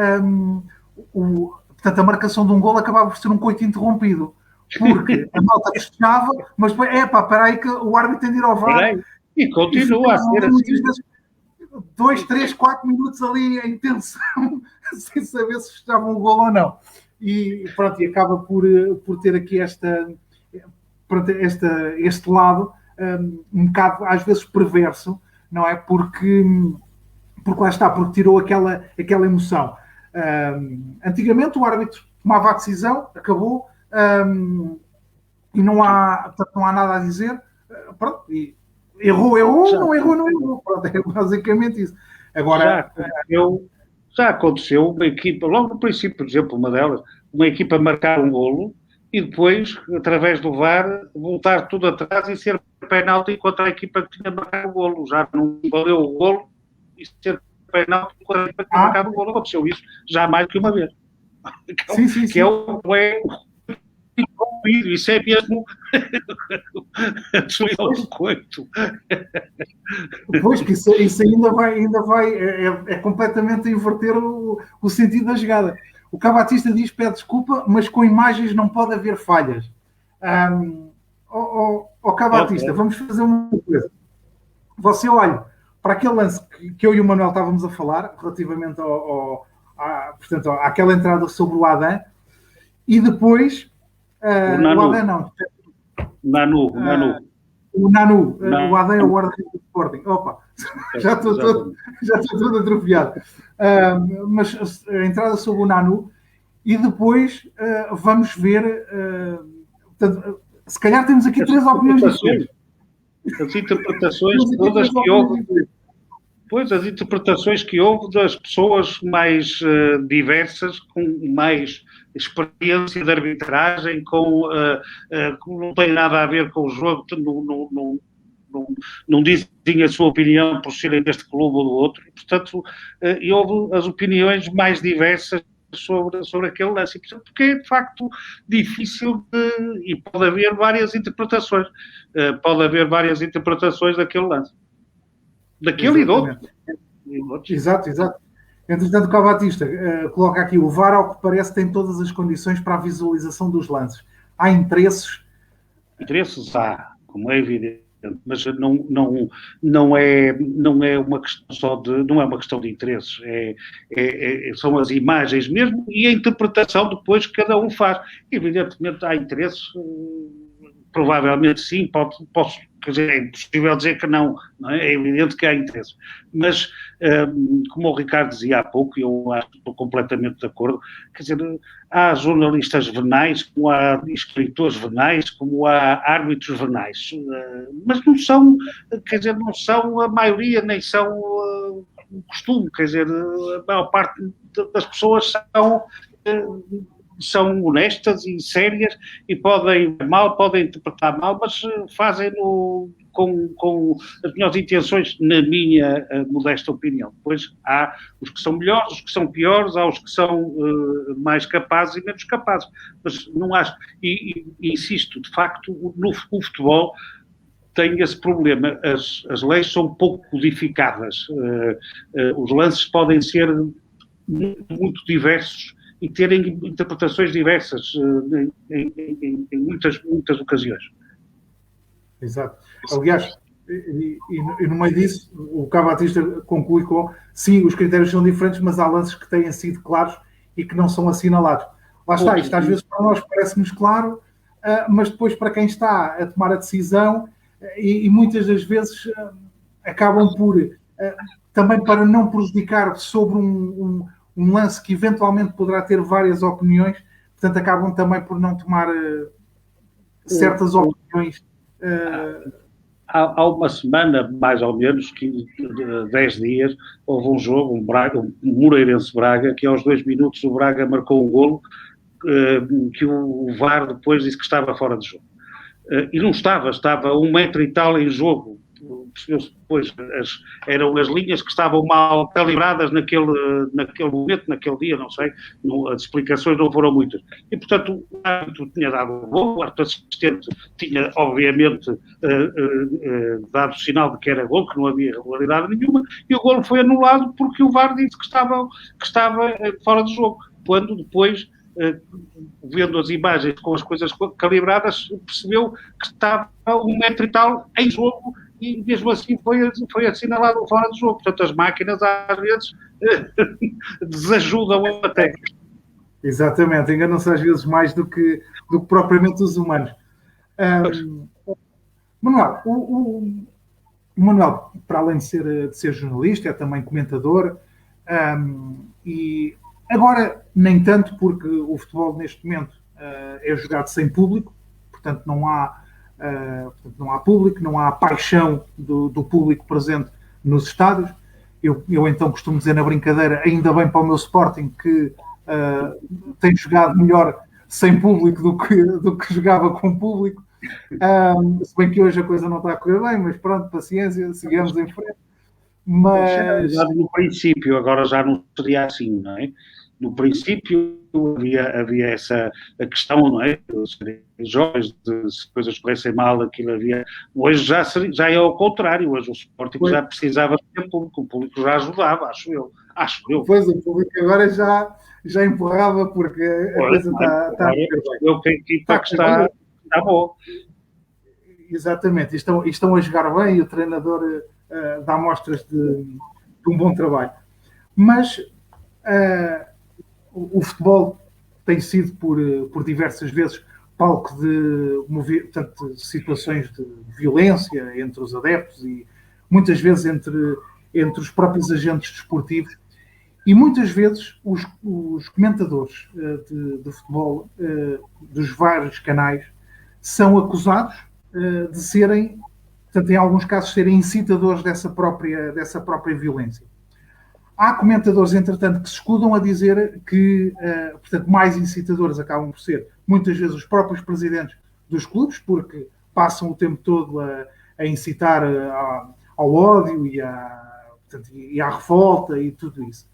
portanto, a marcação de um golo acabava por ser um coito interrompido. Porque a malta festejava, mas depois, espera aí que o árbitro tem de ir ao VAR. E continua a ser assim. 2, 3, 4 minutos ali em tensão, sem saber se festejavam o golo ou não. E pronto, e acaba por ter aqui este lado um bocado, às vezes, perverso, não é? Porque lá está, porque tirou aquela emoção. Antigamente o árbitro tomava a decisão, acabou, e não há nada a dizer, pronto, e errou, não errou. Pronto, é basicamente isso. Agora, Já aconteceu uma equipa, logo no princípio, por exemplo, uma delas, uma equipa marcar um golo e depois, através do VAR, voltar tudo atrás e ser penalti contra a equipa que tinha marcado o golo. Já não valeu o golo e ser penalti contra a equipa que tinha marcado o golo. Aconteceu isso já mais que uma vez. Sim, sim, que é o isso é mesmo o coito. Pois, que isso ainda vai é completamente inverter o sentido da jogada. O Cavattista diz, pede desculpa, mas com imagens não pode haver falhas. Cavattista, okay. Vamos fazer uma coisa. Você olha para aquele lance que eu e o Manuel estávamos a falar, relativamente portanto, àquela entrada sobre o Adam, e depois o Adam não. O Nanu, o Adam é o guarda-redes do Sporting. Opa, já estou todo atrofiado. Mas a entrada sobre o Nanu e depois vamos ver. Portanto, se calhar temos aqui três opiniões diferentes. As interpretações todas que houve. Pois, as interpretações que houve das pessoas mais diversas, com mais experiência de arbitragem, que não tem nada a ver com o jogo, não dizem a sua opinião por serem deste clube ou do outro, e, portanto, e houve as opiniões mais diversas sobre aquele lance, porque é de facto difícil e pode haver várias interpretações, daquele lance. Daquele e do outro. Exato. Entretanto, o Cavattista coloca aqui, o VAR, ao que parece, tem todas as condições para a visualização dos lances. Há interesses? Interesses há, como é evidente, mas não é uma questão só não é uma questão de interesses, são as imagens mesmo e a interpretação depois que cada um faz. Evidentemente há interesses, provavelmente sim, quer dizer, é impossível dizer que não é? É evidente que há interesse. Mas, como o Ricardo dizia há pouco, e eu estou completamente de acordo, quer dizer, há jornalistas venais, como há escritores venais, como há árbitros venais, mas não são, quer dizer, não são a maioria, nem são o costume, quer dizer, a maior parte das pessoas são honestas e sérias e podem interpretar mal, mas fazem-no com as melhores intenções, na minha modesta opinião. Depois há os que são melhores, os que são piores, há os que são mais capazes e menos capazes. Mas não acho, e insisto, de facto, o futebol tem esse problema. As leis são pouco codificadas. Os lances podem ser muito diversos e terem interpretações diversas em muitas ocasiões. Exato. Aliás, e no meio disso, o Cavattista conclui com, sim, os critérios são diferentes, mas há lances que têm sido claros e que não são assinalados. Lá está, isto às vezes para nós parece-nos claro, mas depois para quem está a tomar a decisão, e muitas das vezes acabam por, também para não prejudicar sobre um lance que eventualmente poderá ter várias opiniões, portanto acabam também por não tomar certas opiniões. Há uma semana, mais ou menos, 10 dias, houve um jogo, um Moreirense-Braga, que aos 2 minutos o Braga marcou um golo, que o VAR depois disse que estava fora de jogo. E não estava 1 metro e tal em jogo. Percebeu-se depois, eram as linhas que estavam mal calibradas naquele momento, naquele dia, não sei, as explicações não foram muitas. E, portanto, o árbitro tinha dado o golo, o árbitro assistente tinha, obviamente, dado sinal de que era golo, que não havia irregularidade nenhuma, e o golo foi anulado porque o VAR disse que estava fora de jogo, quando depois, vendo as imagens com as coisas calibradas, percebeu que estava 1 metro e tal em jogo e mesmo assim foi assinalado fora de jogo. Portanto, as máquinas às vezes desajudam a técnica. Exatamente, enganam-se às vezes mais do que propriamente os humanos. Manuel, o Manuel, para além de ser jornalista, é também comentador, e agora nem tanto, porque o futebol neste momento é jogado sem público, portanto não há público, não há paixão do público presente nos estádios, eu então costumo dizer na brincadeira, ainda bem para o meu Sporting que tem jogado melhor sem público do que jogava com público. Se bem que hoje a coisa não está a correr bem, mas pronto, paciência, seguimos em frente. Mas no princípio, agora já não seria assim, não é? No princípio havia essa a questão, não é? Jovens, se coisas corressem mal, aquilo havia. Hoje já é ao contrário, hoje o Sporting já precisava ter público, o público já ajudava, acho eu. Pois, o público agora já empurrava porque a coisa está a correr bem. Eu que a equipa que está boa. Exatamente, estão a jogar bem e o treinador dá mostras de um bom trabalho. Mas o tem sido por diversas vezes palco de situações de violência entre os adeptos e muitas vezes entre os próprios agentes desportivos e muitas vezes os comentadores de futebol dos vários canais são acusados de serem, portanto, em alguns casos, serem incitadores dessa própria violência. Há comentadores, entretanto, que se escudam a dizer que, portanto, mais incitadores acabam por ser, muitas vezes, os próprios presidentes dos clubes, porque passam o tempo todo a incitar ao ódio e à revolta e tudo isso.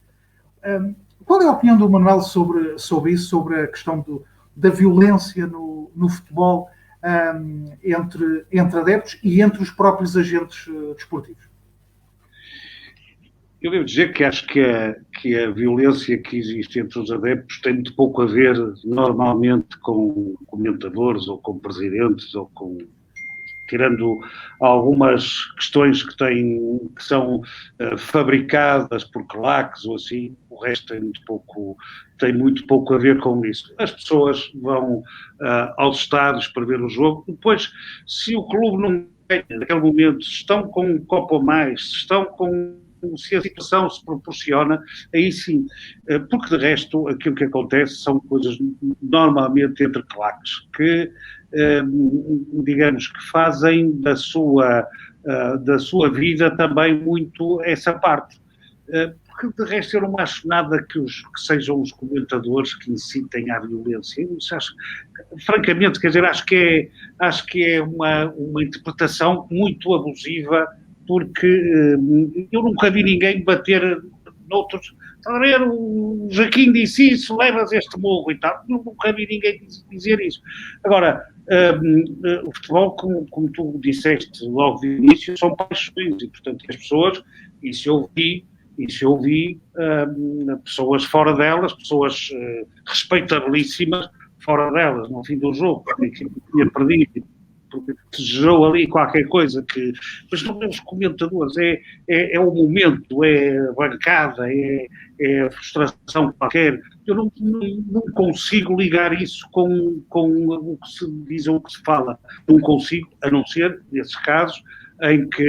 Qual é a opinião do Manuel sobre isso, sobre a questão da violência no futebol entre adeptos e entre os próprios agentes desportivos? Eu devo dizer que acho que a violência que existe entre os adeptos tem muito pouco a ver, normalmente, com comentadores ou com presidentes ou com... tirando algumas questões que são fabricadas por claques ou assim, o resto tem muito pouco a ver com isso. As pessoas vão aos estádios para ver o jogo. Depois, se o clube não ganha naquele momento, se estão com um copo a mais, se a situação se proporciona, aí sim, porque de resto aquilo que acontece são coisas normalmente entre claques, que digamos que fazem da sua vida também muito essa parte. Porque de resto eu não acho nada que sejam os comentadores que incitem à violência. Francamente, quer dizer, acho que é uma interpretação muito abusiva, porque eu nunca vi ninguém bater noutros. O Joaquim disse isso, levas este morro e tal. Eu nunca vi ninguém dizer isso. Agora, o futebol, como tu disseste logo de início, são paixões e, portanto, as pessoas, isso eu vi pessoas fora delas, pessoas respeitabilíssimas fora delas, no fim do jogo, porque tinha perdido, porque se gerou ali qualquer coisa que... Mas não é os comentadores, é o momento, é a bancada, é a frustração qualquer. Eu não consigo ligar isso com o que se diz ou o que se fala. Não consigo, a não ser nesses casos em que,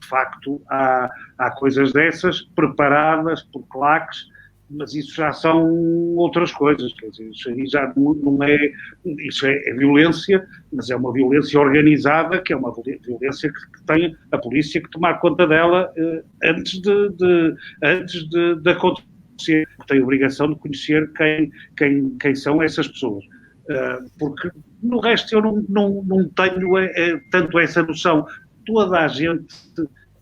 de facto, há coisas dessas preparadas por claques, mas isso já são outras coisas, quer dizer, isso aí já não é... Isso é violência, mas é uma violência organizada, que é uma violência que tem a polícia que tomar conta dela antes de acontecer. Tem a obrigação de conhecer quem são essas pessoas. Porque no resto eu não tenho tanto essa noção. Toda a gente...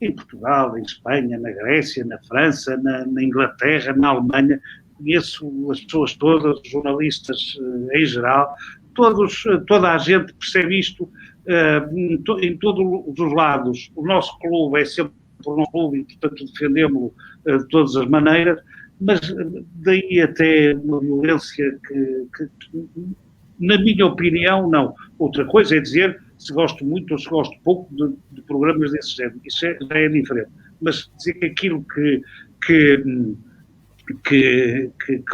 em Portugal, em Espanha, na Grécia, na França, na Inglaterra, na Alemanha, conheço as pessoas todas, os jornalistas em geral, toda a gente percebe isto em todos os lados. O nosso clube é sempre o nosso clube e, portanto, defendemos-lo de todas as maneiras, mas daí até uma violência que, na minha opinião, não. Outra coisa é dizer se gosto muito ou se gosto pouco de programas desse género. Isso já é diferente. Mas dizer que aquilo que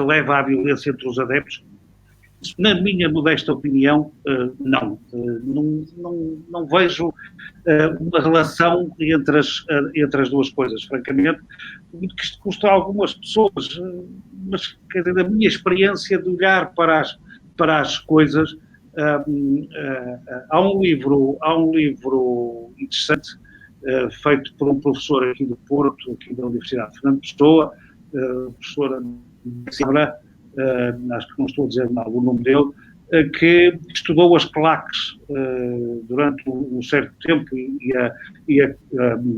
leva à violência entre os adeptos, na minha modesta opinião, não. Não vejo uma relação entre as duas coisas, francamente. Que isto custa a algumas pessoas, mas, quer dizer, da minha experiência de olhar para as coisas, há um livro interessante feito por um professor aqui do Porto, aqui da Universidade de Fernando Pessoa, professora Sara, acho que não estou a dizer mal o nome dele, que estudou as claques durante um certo tempo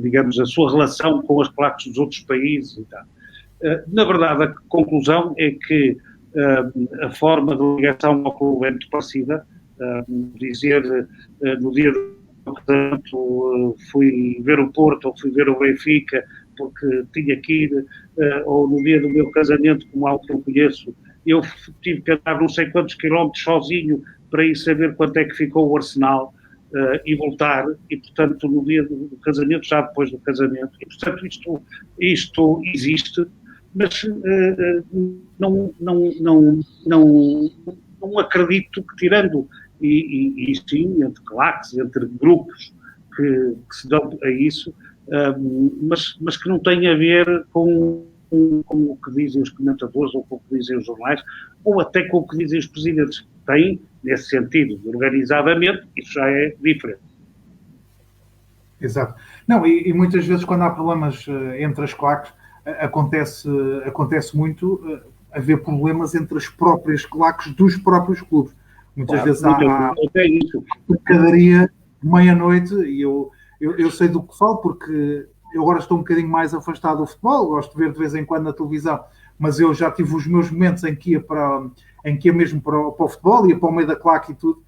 digamos, a sua relação com as claques dos outros países e tal. Na verdade, a conclusão é que a forma de ligação ao clube é muito parecida. Dizer, no dia do casamento, fui ver o Porto ou fui ver o Benfica porque tinha que ir, ou no dia do meu casamento, como algo que eu conheço, eu tive que andar não sei quantos quilómetros sozinho para ir saber quanto é que ficou o Arsenal e voltar, e portanto no dia do casamento, já depois do casamento, e portanto isto existe, mas não acredito que, tirando, e sim, entre claques, entre grupos que se dão a isso, mas que não tem a ver com o que dizem os comentadores, ou com o que dizem os jornais, ou até com o que dizem os presidentes. Tem, nesse sentido, organizadamente, isso já é diferente. Exato. Não, e muitas vezes quando há problemas entre as claques, acontece muito haver problemas entre as próprias claques dos próprios clubes. Muitas vezes há pancadaria meia-noite, e eu sei do que falo, porque eu agora estou um bocadinho mais afastado do futebol, gosto de ver de vez em quando na televisão, mas eu já tive os meus momentos em que ia mesmo para o futebol, ia para o meio da claque e tudo,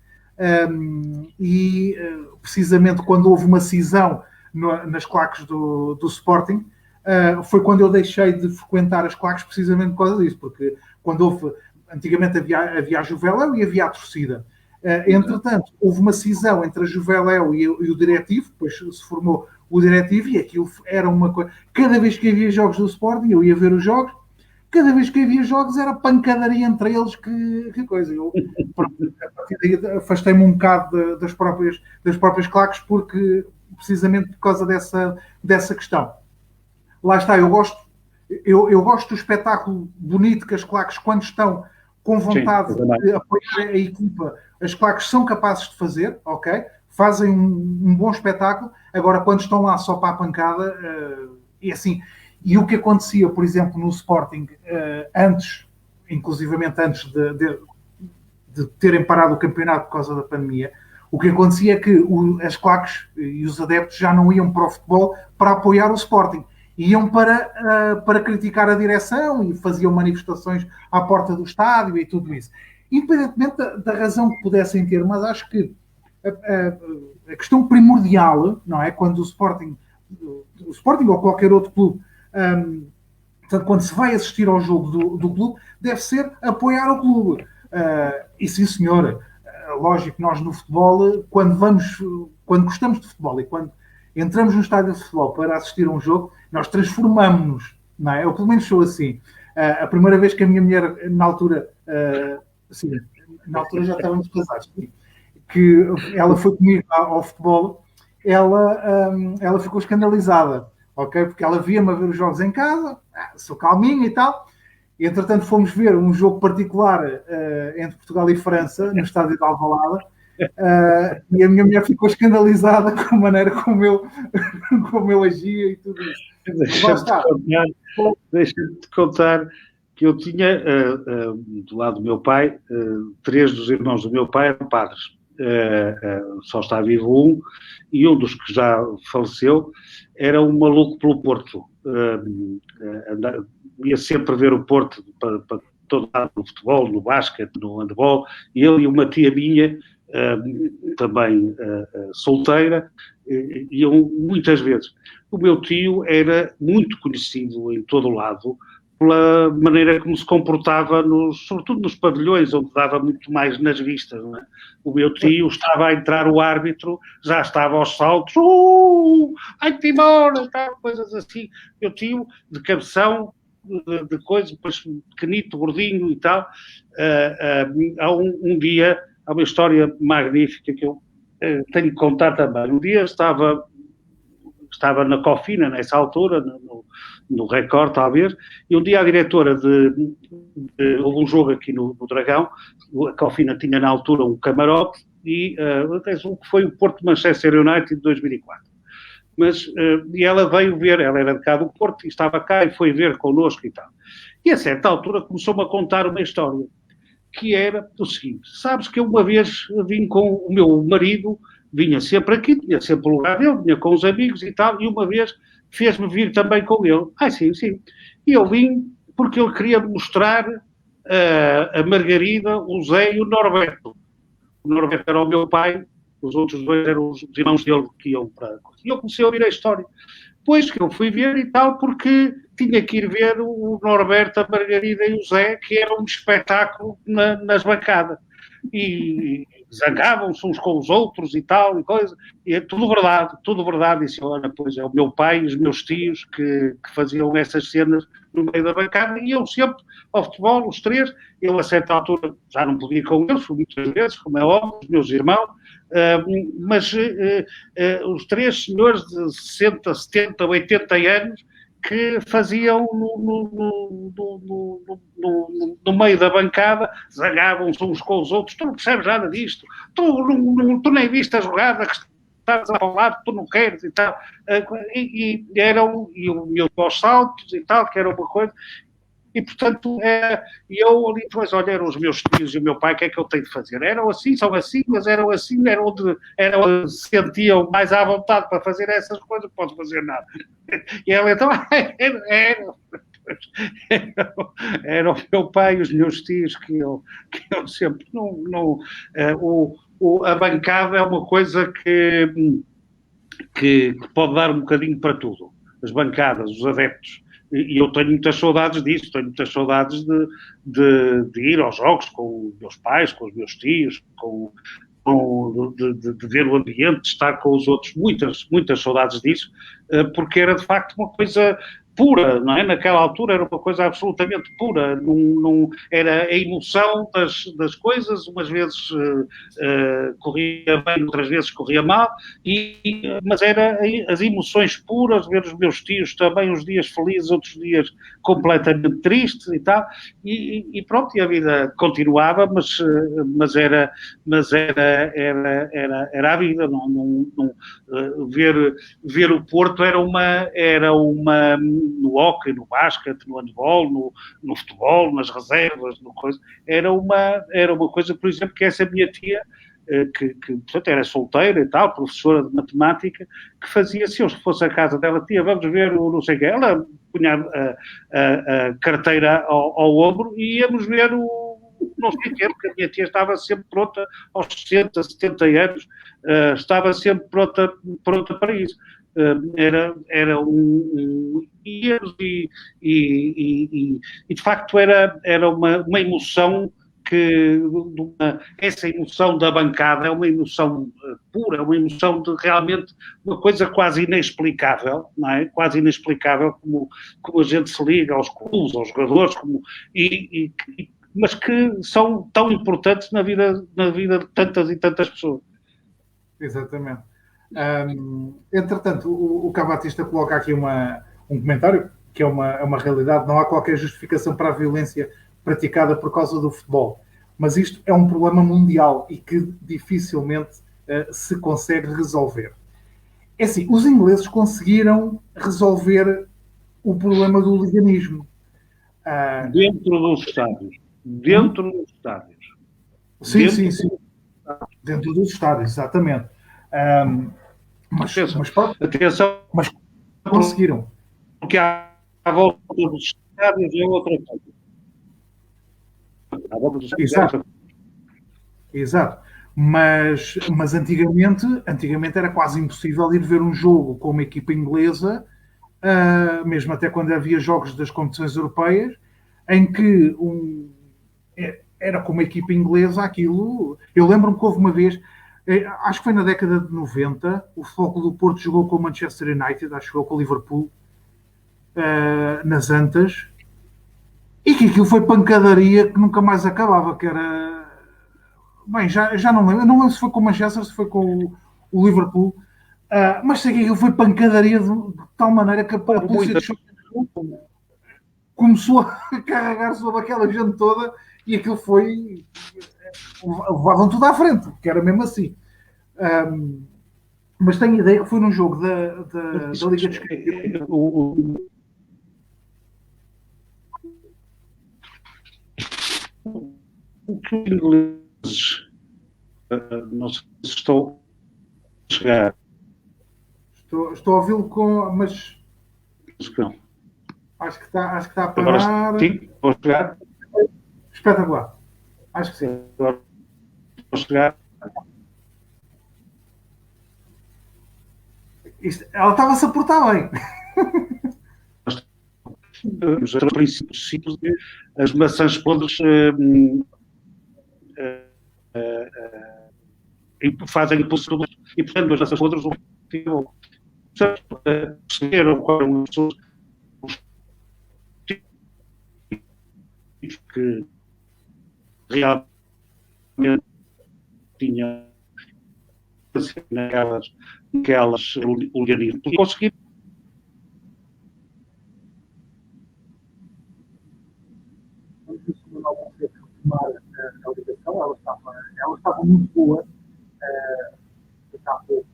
precisamente quando houve uma cisão nas claques do Sporting, foi quando eu deixei de frequentar as claques, precisamente por causa disso, porque quando houve, antigamente havia a Juveléu e havia a torcida. Entretanto, houve uma cisão entre a Juveléu e o diretivo, depois se formou o diretivo, e aquilo era uma coisa. Cada vez que havia jogos do Sporting, eu ia ver os jogos, cada vez que havia jogos era pancadaria entre eles, que coisa. Eu, a partir daí, afastei-me um bocado das próprias claques, porque, precisamente por causa dessa questão. Lá está, eu gosto do espetáculo bonito que as claques, quando estão com vontade de apoiar a equipa, as claques são capazes de fazer, ok? Fazem um bom espetáculo. Agora, quando estão lá só para a pancada, e assim. E o que acontecia, por exemplo, no Sporting, inclusivamente antes de terem parado o campeonato por causa da pandemia, o que acontecia é que as claques e os adeptos já não iam para o futebol para apoiar o Sporting. Iam para criticar a direção e faziam manifestações à porta do estádio e tudo isso. Independentemente da razão que pudessem ter, mas acho que a questão primordial, não é? Quando o Sporting ou qualquer outro clube, portanto, quando se vai assistir ao jogo do clube, deve ser apoiar o clube. E sim, senhora, lógico que nós no futebol, quando gostamos de futebol e quando entramos no estádio de futebol para assistir a um jogo, nós transformamos-nos, não é? Eu pelo menos sou assim. A primeira vez que a minha mulher, na altura já estávamos casados, que ela foi comigo ao futebol, ela ficou escandalizada, ok? Porque ela via-me a ver os jogos em casa, sou calminho e tal, e entretanto fomos ver um jogo particular entre Portugal e França, no estádio de Alvalade, e a minha mulher ficou escandalizada com a maneira como eu agia e tudo isso. Deixa-me contar que eu tinha, do lado do meu pai, 3 dos irmãos do meu pai eram padres. Só está vivo um, e um dos que já faleceu era um maluco pelo Porto. Ia sempre ver o Porto para todo lado, no futebol, no basquete, no handball, e ele e uma tia minha, também solteira, iam muitas vezes. O meu tio era muito conhecido em todo o lado pela maneira como se comportava, sobretudo nos pavilhões, onde dava muito mais nas vistas. Não é? O meu tio estava a entrar o árbitro, já estava aos saltos, ai-te embora, coisas assim. Meu tio, de cabeção, de coisa, depois pequenito, gordinho e tal. Há um dia, há uma história magnífica que eu tenho que contar também. Um dia estava na Cofina, nessa altura, no Record, talvez, e um dia a diretora houve um jogo aqui no Dragão, a Cofina tinha na altura um camarote, e o que foi o Porto Manchester United de 2004. Mas, e ela veio ver, ela era de cá do Porto e estava cá e foi ver connosco e tal. E a certa altura começou-me a contar uma história, que era o seguinte: sabes que eu uma vez vim com o meu marido, vinha sempre aqui, tinha sempre o lugar dele, vinha com os amigos e tal, e uma vez fez-me vir também com ele. Ah, sim, sim. E eu vim porque ele queria mostrar a Margarida, o Zé e o Norberto. O Norberto era o meu pai, os outros dois eram os irmãos dele que iam para... E eu comecei a ouvir a história. Pois que eu fui ver e tal, porque tinha que ir ver o Norberto, a Margarida e o Zé, que era um espetáculo nas bancadas. E zangavam-se uns com os outros e tal, e coisa. E é tudo verdade, tudo verdade. E disse, olha, pois é o meu pai e os meus tios que faziam essas cenas no meio da bancada, e eu sempre ao futebol, os três. Eu, a certa altura, já não podia ir com eles, fui muitas vezes, como é óbvio, os meus irmãos, mas os três senhores de 60, 70, 80 anos que faziam no meio da bancada, zangavam-se uns com os outros. Tu não percebes nada disto, tu nem viste a jogada que estás a falar, tu não queres e tal. E o meu aos saltos e tal, que era uma coisa. E, portanto, eu ali, pois, olha, eram os meus tios e o meu pai, o que é que eu tenho de fazer? Eram assim, são assim, mas eram assim, era onde se sentiam mais à vontade para fazer essas coisas, não posso fazer nada. E ela, então, era o meu pai e os meus tios que eu sempre, a bancada é uma coisa que pode dar um bocadinho para tudo. As bancadas, os adeptos. E eu tenho muitas saudades disso, tenho muitas saudades de ir aos jogos com os meus pais, com os meus tios, de ver o ambiente, de estar com os outros, muitas saudades disso, porque era de facto uma coisa pura, não é? Naquela altura era uma coisa absolutamente pura, era a emoção das coisas, umas vezes corria bem, outras vezes corria mal, mas era as emoções puras, ver os meus tios também uns dias felizes, outros dias completamente tristes e tal, e pronto, e a vida continuava, mas era a vida, ver o Porto era uma no hóquei, no basquete, no handball, no futebol, nas reservas, era uma coisa, por exemplo, que essa minha tia, que portanto, era solteira e tal, professora de matemática, que fazia, se eu fosse à casa dela, tia, vamos ver o não sei o quê, ela punha a carteira ao ombro e íamos ver o não sei o quê, porque a minha tia estava sempre pronta aos 60, 70 anos, estava sempre pronta para isso. Era e de facto era uma emoção essa emoção da bancada é uma emoção pura, uma emoção de realmente uma coisa quase inexplicável, não é? Quase inexplicável como a gente se liga aos clubes, aos jogadores, mas que são tão importantes na vida de tantas e tantas pessoas. Exatamente. Entretanto, o Cabatista coloca aqui um comentário que é uma realidade. Não há qualquer justificação para a violência praticada por causa do futebol, mas isto é um problema mundial e que dificilmente se consegue resolver. É assim, os ingleses conseguiram resolver o problema do liganismo. Dentro dos estádios. Dentro dos estádios. Sim. Dentro dos estádios, exatamente. Mas conseguiram. Porque à volta dos estádios é outra coisa. Exato. Mas antigamente era quase impossível ir ver um jogo com uma equipa inglesa, mesmo até quando havia jogos das competições europeias, em que era com uma equipa inglesa aquilo. Eu lembro-me que houve uma vez, acho que foi na década de 90, o Futebol Clube do Porto jogou com o Manchester United, acho que jogou com o Liverpool, nas Antas, e que aquilo foi pancadaria que nunca mais acabava, que era... Bem, já não lembro. Não lembro se foi com o Manchester, se foi com o Liverpool, mas sei que aquilo foi pancadaria de tal maneira que a polícia de choque começou a carregar sobre aquela gente toda e aquilo foi... levavam tudo à frente, que era mesmo assim. Mas tenho ideia que foi num jogo da Liga dos Campeões. O que os ingleses, não sei se estou a chegar. Estou a ouvi-lo mas Não. acho que está a Agora parar. sim, vou chegar. Espetacular. Acho que sim. Agora vou chegar. Ela estava-se a portar bem. Os princípios simples de as maçãs podres fazem impulso e, portanto, as maçãs podres perceberam qual eram as pessoas que realmente tinham naquelas organismos. E conseguiram. A ligação, ela estava muito boa. Há pouco.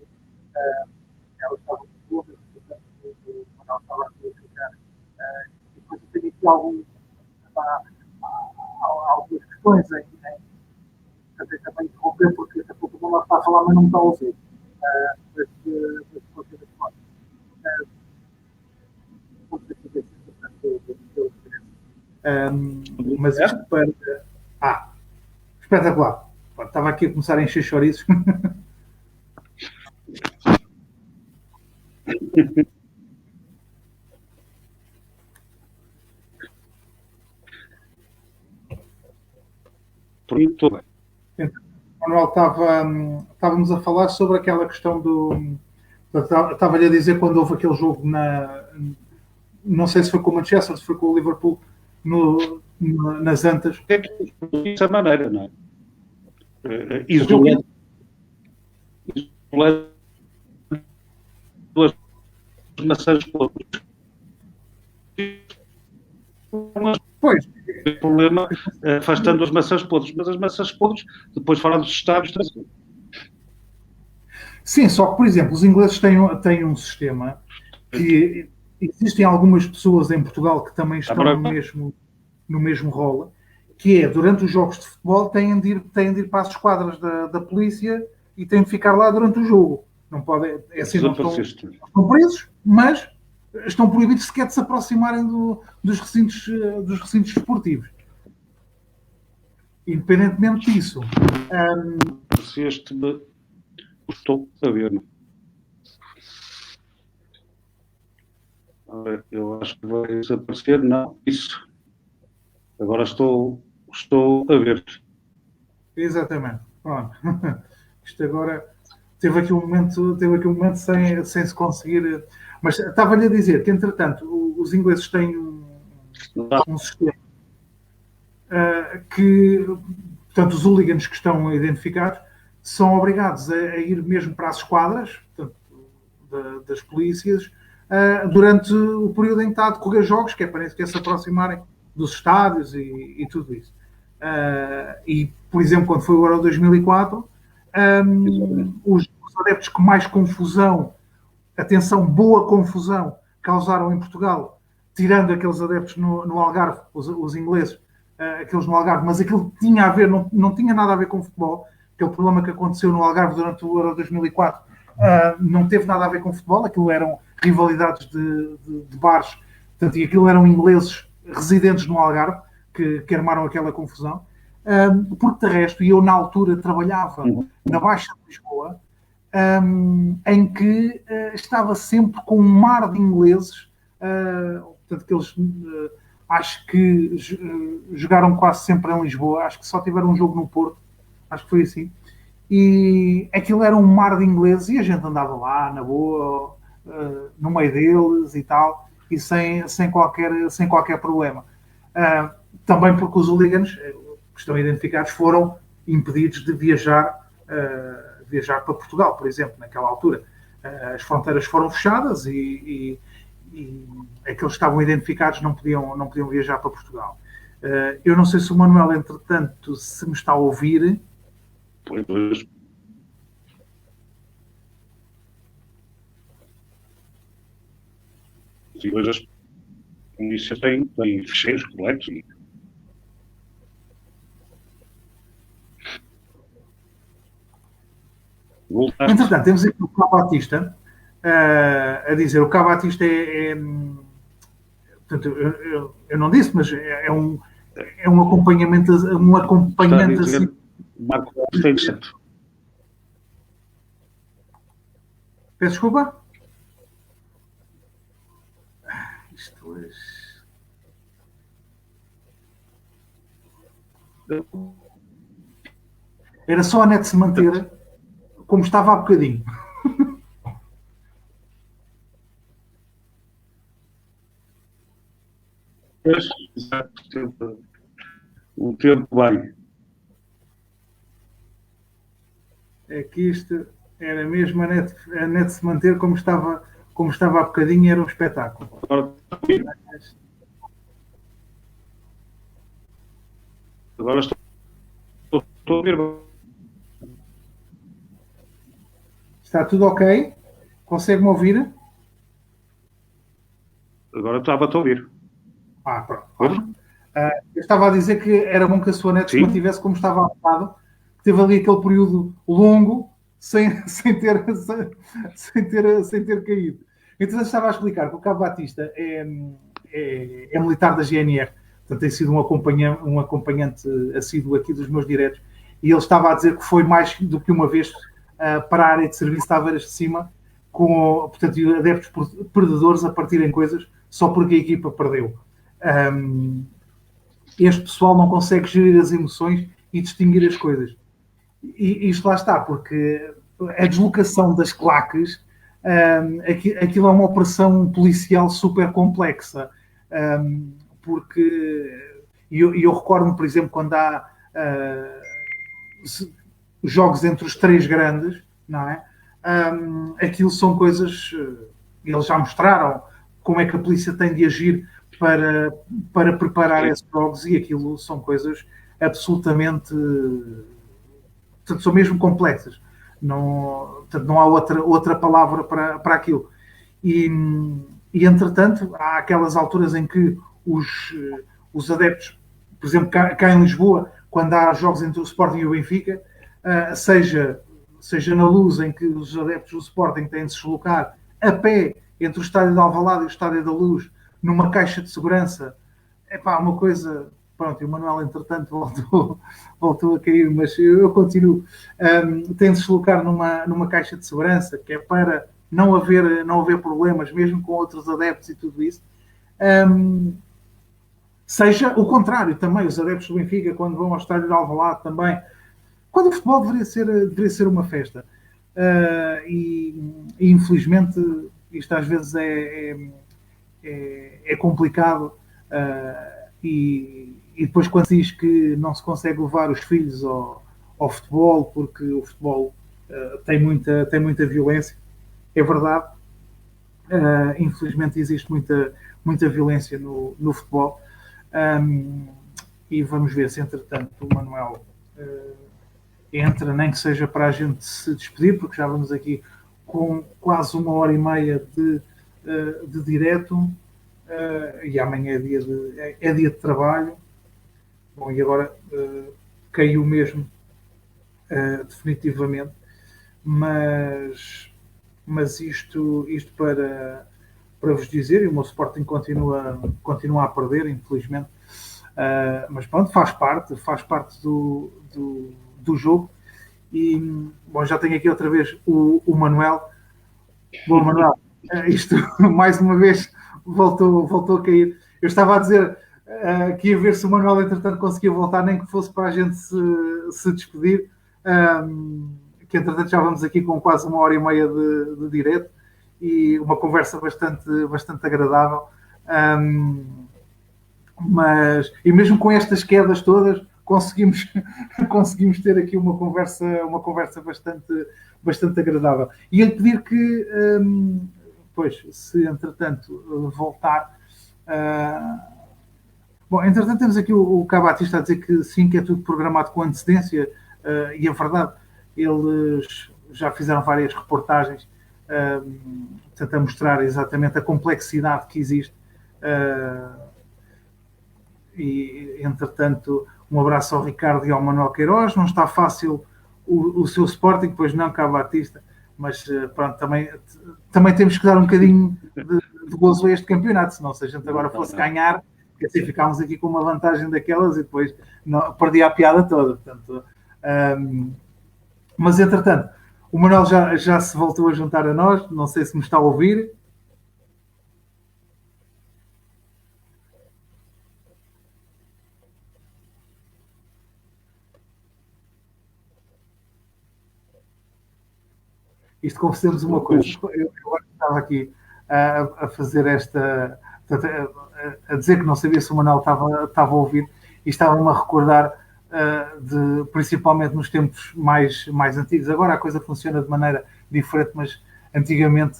Ela estava muito boa, mas quando ela estava a verificar. E depois eu tenho aqui algumas questões em também interromper, porque daqui a pouco não está a falar, mas não me está a ouvir. De qualquer forma. Mas isto para. Espetacular. Estava aqui a começar a encher chouriços. Muito bem. Manuel, estávamos a falar sobre aquela questão do. Estava-lhe a dizer quando houve aquele jogo não sei se foi com o Manchester, se foi com o Liverpool nas Antas. É dessa maneira, não é? Isolando duas maçãs podres. Pois. O problema afastando as maçãs podres, mas as maçãs podres, depois falando dos estádios. Sim, só que, por exemplo, os ingleses têm um sistema que existem algumas pessoas em Portugal que também estão no mesmo rol, que é, durante os jogos de futebol, têm de ir para as esquadras da polícia e têm de ficar lá durante o jogo. Não podem, assim, não estão presos, mas estão proibidos sequer de se aproximarem dos recintos esportivos. Independentemente disso. Se este estou a ver, não? Eu acho que vai desaparecer. Não, isso. Agora estou a ver. Exatamente. Pronto. Isto agora teve aqui um momento sem se conseguir. Mas estava-lhe a dizer que, entretanto, os ingleses têm um sistema que, portanto, os hooligans que estão identificados são obrigados a ir mesmo para as esquadras, portanto, das polícias, durante o período em que está a decorrer jogos, que é para se aproximarem dos estádios e tudo isso. E, por exemplo, quando foi o Euro 2004, os adeptos que mais confusão, atenção, boa confusão, causaram em Portugal, tirando aqueles adeptos no Algarve, os ingleses, aqueles no Algarve, mas aquilo tinha a ver, não tinha nada a ver com futebol. Aquele problema que aconteceu no Algarve durante o Euro 2004 não teve nada a ver com futebol, aquilo eram rivalidades de bares, portanto, e aquilo eram ingleses residentes no Algarve que armaram aquela confusão. Porque de resto, e eu na altura trabalhava na Baixa de Lisboa, em que estava sempre com um mar de ingleses, portanto, que eles acho que jogaram quase sempre em Lisboa, acho que só tiveram um jogo no Porto, acho que foi assim, e aquilo era um mar de ingleses e a gente andava lá, na boa, no meio deles e tal, e sem qualquer problema. Também porque os hooligans que estão identificados foram impedidos de viajar para Portugal, por exemplo, naquela altura. As fronteiras foram fechadas e aqueles que estavam identificados não podiam viajar para Portugal. Eu não sei se o Manuel, entretanto, se me está a ouvir. Pois. e hoje as polícias têm fecheiros coletos e entretanto, temos aqui o Cabo Batista a dizer, o Cabo Batista portanto, eu não disse, mas é um acompanhamento assim. Marco tem certo. Peço desculpa? Isto era só a net se manter como estava há bocadinho. Exato. O tempo vai. É que isto era mesmo a net se manter como estava há bocadinho, era um espetáculo. Agora estou a ouvir. Está tudo ok? Consegue-me ouvir? Agora estava a ouvir. Pronto. Eu estava a dizer que era bom que a sua net se mantivesse como estava há bocado. Teve ali aquele período longo sem ter caído. Então eu estava a explicar que o Cabo Batista é militar da GNR, portanto tem sido um acompanhante assíduo aqui dos meus diretos, e ele estava a dizer que foi mais do que uma vez para a área de serviço de Aveiras de Cima, com, portanto, adeptos perdedores a partirem coisas só porque a equipa perdeu. Este pessoal não consegue gerir as emoções e distinguir as coisas. E isto lá está, porque a deslocação das claques, aquilo é uma operação policial super complexa, porque eu recordo-me, por exemplo, quando há jogos entre os três grandes, não é? Aquilo são coisas, eles já mostraram como é que a polícia tem de agir para preparar esses jogos, e aquilo são coisas absolutamente, portanto, são mesmo complexas. Portanto, não há outra palavra para aquilo. E, entretanto, há aquelas alturas em que os adeptos, por exemplo, cá em Lisboa, quando há jogos entre o Sporting e o Benfica, seja na Luz, em que os adeptos do Sporting têm de se deslocar a pé entre o estádio de Alvalade e o estádio da Luz, numa caixa de segurança, uma coisa. Pronto, e o Manuel, entretanto, voltou a cair, mas eu continuo. Tem de se deslocar numa caixa de segurança, que é para não haver problemas, mesmo com outros adeptos e tudo isso. Seja o contrário também, os adeptos do Benfica, quando vão ao estádio de Alvalade também, quando o futebol deveria ser uma festa. E infelizmente isto às vezes é complicado, e depois quando se diz que não se consegue levar os filhos ao futebol porque o futebol tem muita violência, é verdade. Infelizmente existe muita violência no futebol, e vamos ver se entretanto o Manuel entra, nem que seja para a gente se despedir, porque já vamos aqui com quase 1h30 de direto, e amanhã é dia de trabalho. Bom, e agora caiu mesmo definitivamente, mas isto para vos dizer, e o meu Sporting continua a perder, infelizmente, mas pronto, faz parte do jogo. E bom, já tenho aqui outra vez o Manuel. Bom, Manuel, isto mais uma vez voltou a cair. Eu estava a dizer que ia ver se o Manuel entretanto conseguia voltar, nem que fosse para a gente se despedir, que entretanto já vamos aqui com quase 1h30 de direto, e uma conversa bastante agradável, e mesmo com estas quedas todas conseguimos ter aqui uma conversa bastante agradável. E ele pedir que, pois, se entretanto voltar. Bom, entretanto temos aqui o Cabo Batista a dizer que sim, que é tudo programado com antecedência, e é verdade, eles já fizeram várias reportagens portanto, a mostrar exatamente a complexidade que existe. E, entretanto, um abraço ao Ricardo e ao Manuel Queiroz. Não está fácil o seu Sporting, pois não, Cá Batista, mas pronto, também temos que dar um bocadinho de gozo a este campeonato, senão se a gente agora fosse ganhar, que assim ficámos aqui com uma vantagem daquelas e depois não, perdia a piada toda. Portanto, mas entretanto, o Manuel já se voltou a juntar a nós, não sei se me está a ouvir. Isto confessemos uma coisa, eu estava aqui a fazer a dizer que não sabia se o Manuel estava a ouvir e estava-me a recordar principalmente nos tempos mais antigos. Agora a coisa funciona de maneira diferente, mas antigamente,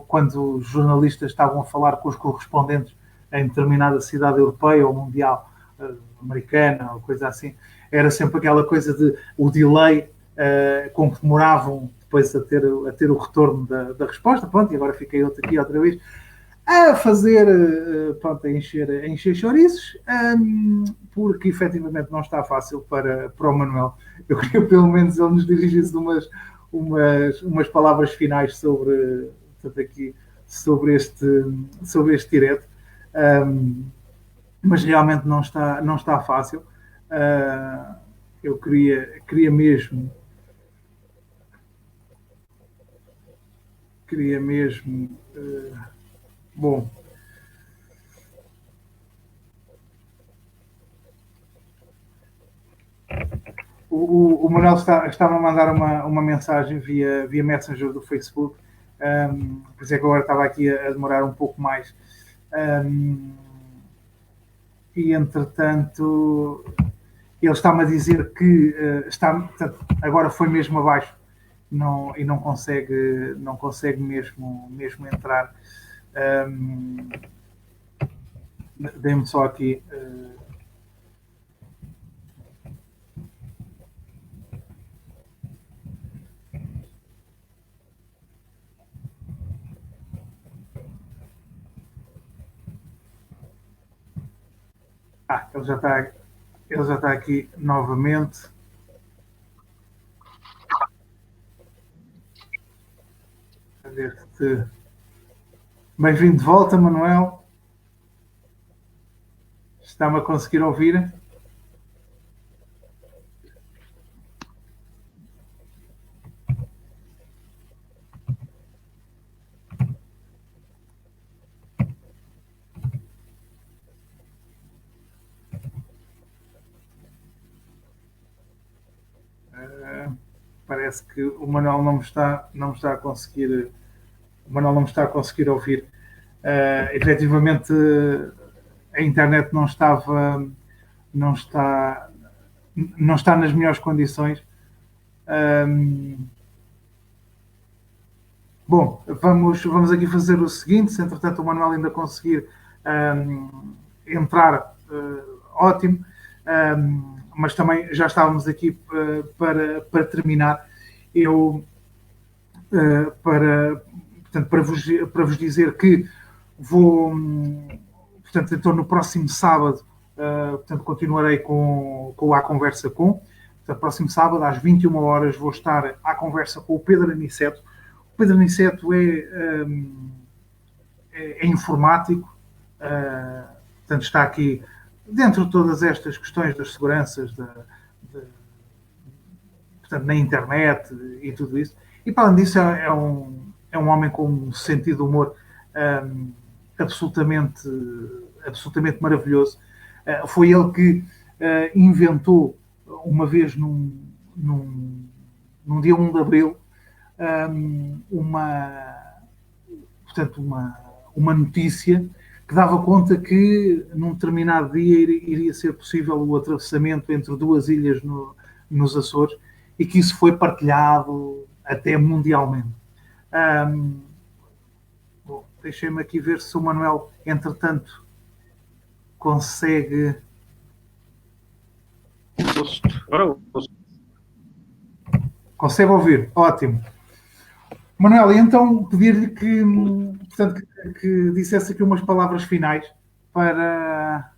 quando os jornalistas estavam a falar com os correspondentes em determinada cidade europeia ou mundial, americana ou coisa assim, era sempre aquela coisa de o delay com que demoravam depois a ter o retorno da resposta. Pronto, e agora fiquei aqui outra vez a fazer, pronto, a encher chouriços, porque efetivamente não está fácil para o Manuel. Eu queria pelo menos ele nos dirigisse umas palavras finais sobre, portanto, aqui, sobre este direto, mas realmente não está fácil. Eu queria mesmo bom, o Manuel estava a mandar uma mensagem via Messenger do Facebook, por isso é que agora estava aqui a demorar um pouco mais, e entretanto ele está-me a dizer que agora foi mesmo abaixo e não consegue mesmo entrar. Dê-me só aqui. Ele já está aqui novamente. A ver se... Bem-vindo de volta, Manuel. Está-me a conseguir ouvir? Parece que o Manuel não me está a conseguir. O Manuel não me está a conseguir ouvir. Efetivamente, a internet não está nas melhores condições. Bom, vamos aqui fazer o seguinte: se entretanto o Manuel ainda conseguir entrar, ótimo. Mas também já estávamos aqui para terminar. Eu, para vos dizer que vou, portanto, então no próximo sábado, portanto, continuarei com A Conversa Com. Portanto, próximo sábado, às 21 horas, vou estar à conversa com o Pedro Aniceto. O Pedro Aniceto é informático, portanto, está aqui dentro de todas estas questões das seguranças portanto, na internet e tudo isso. E, para além disso, é um homem com um sentido de humor absolutamente maravilhoso. Foi ele que inventou, uma vez num dia 1 de Abril, uma notícia que dava conta que num determinado dia iria ser possível o atravessamento entre duas ilhas nos Açores e que isso foi partilhado até mundialmente. Bom, deixem-me aqui ver se o Manuel, entretanto, consegue... Consegue ouvir? Ótimo. Manuel, e então pedir-lhe que, portanto, que dissesse aqui umas palavras finais para,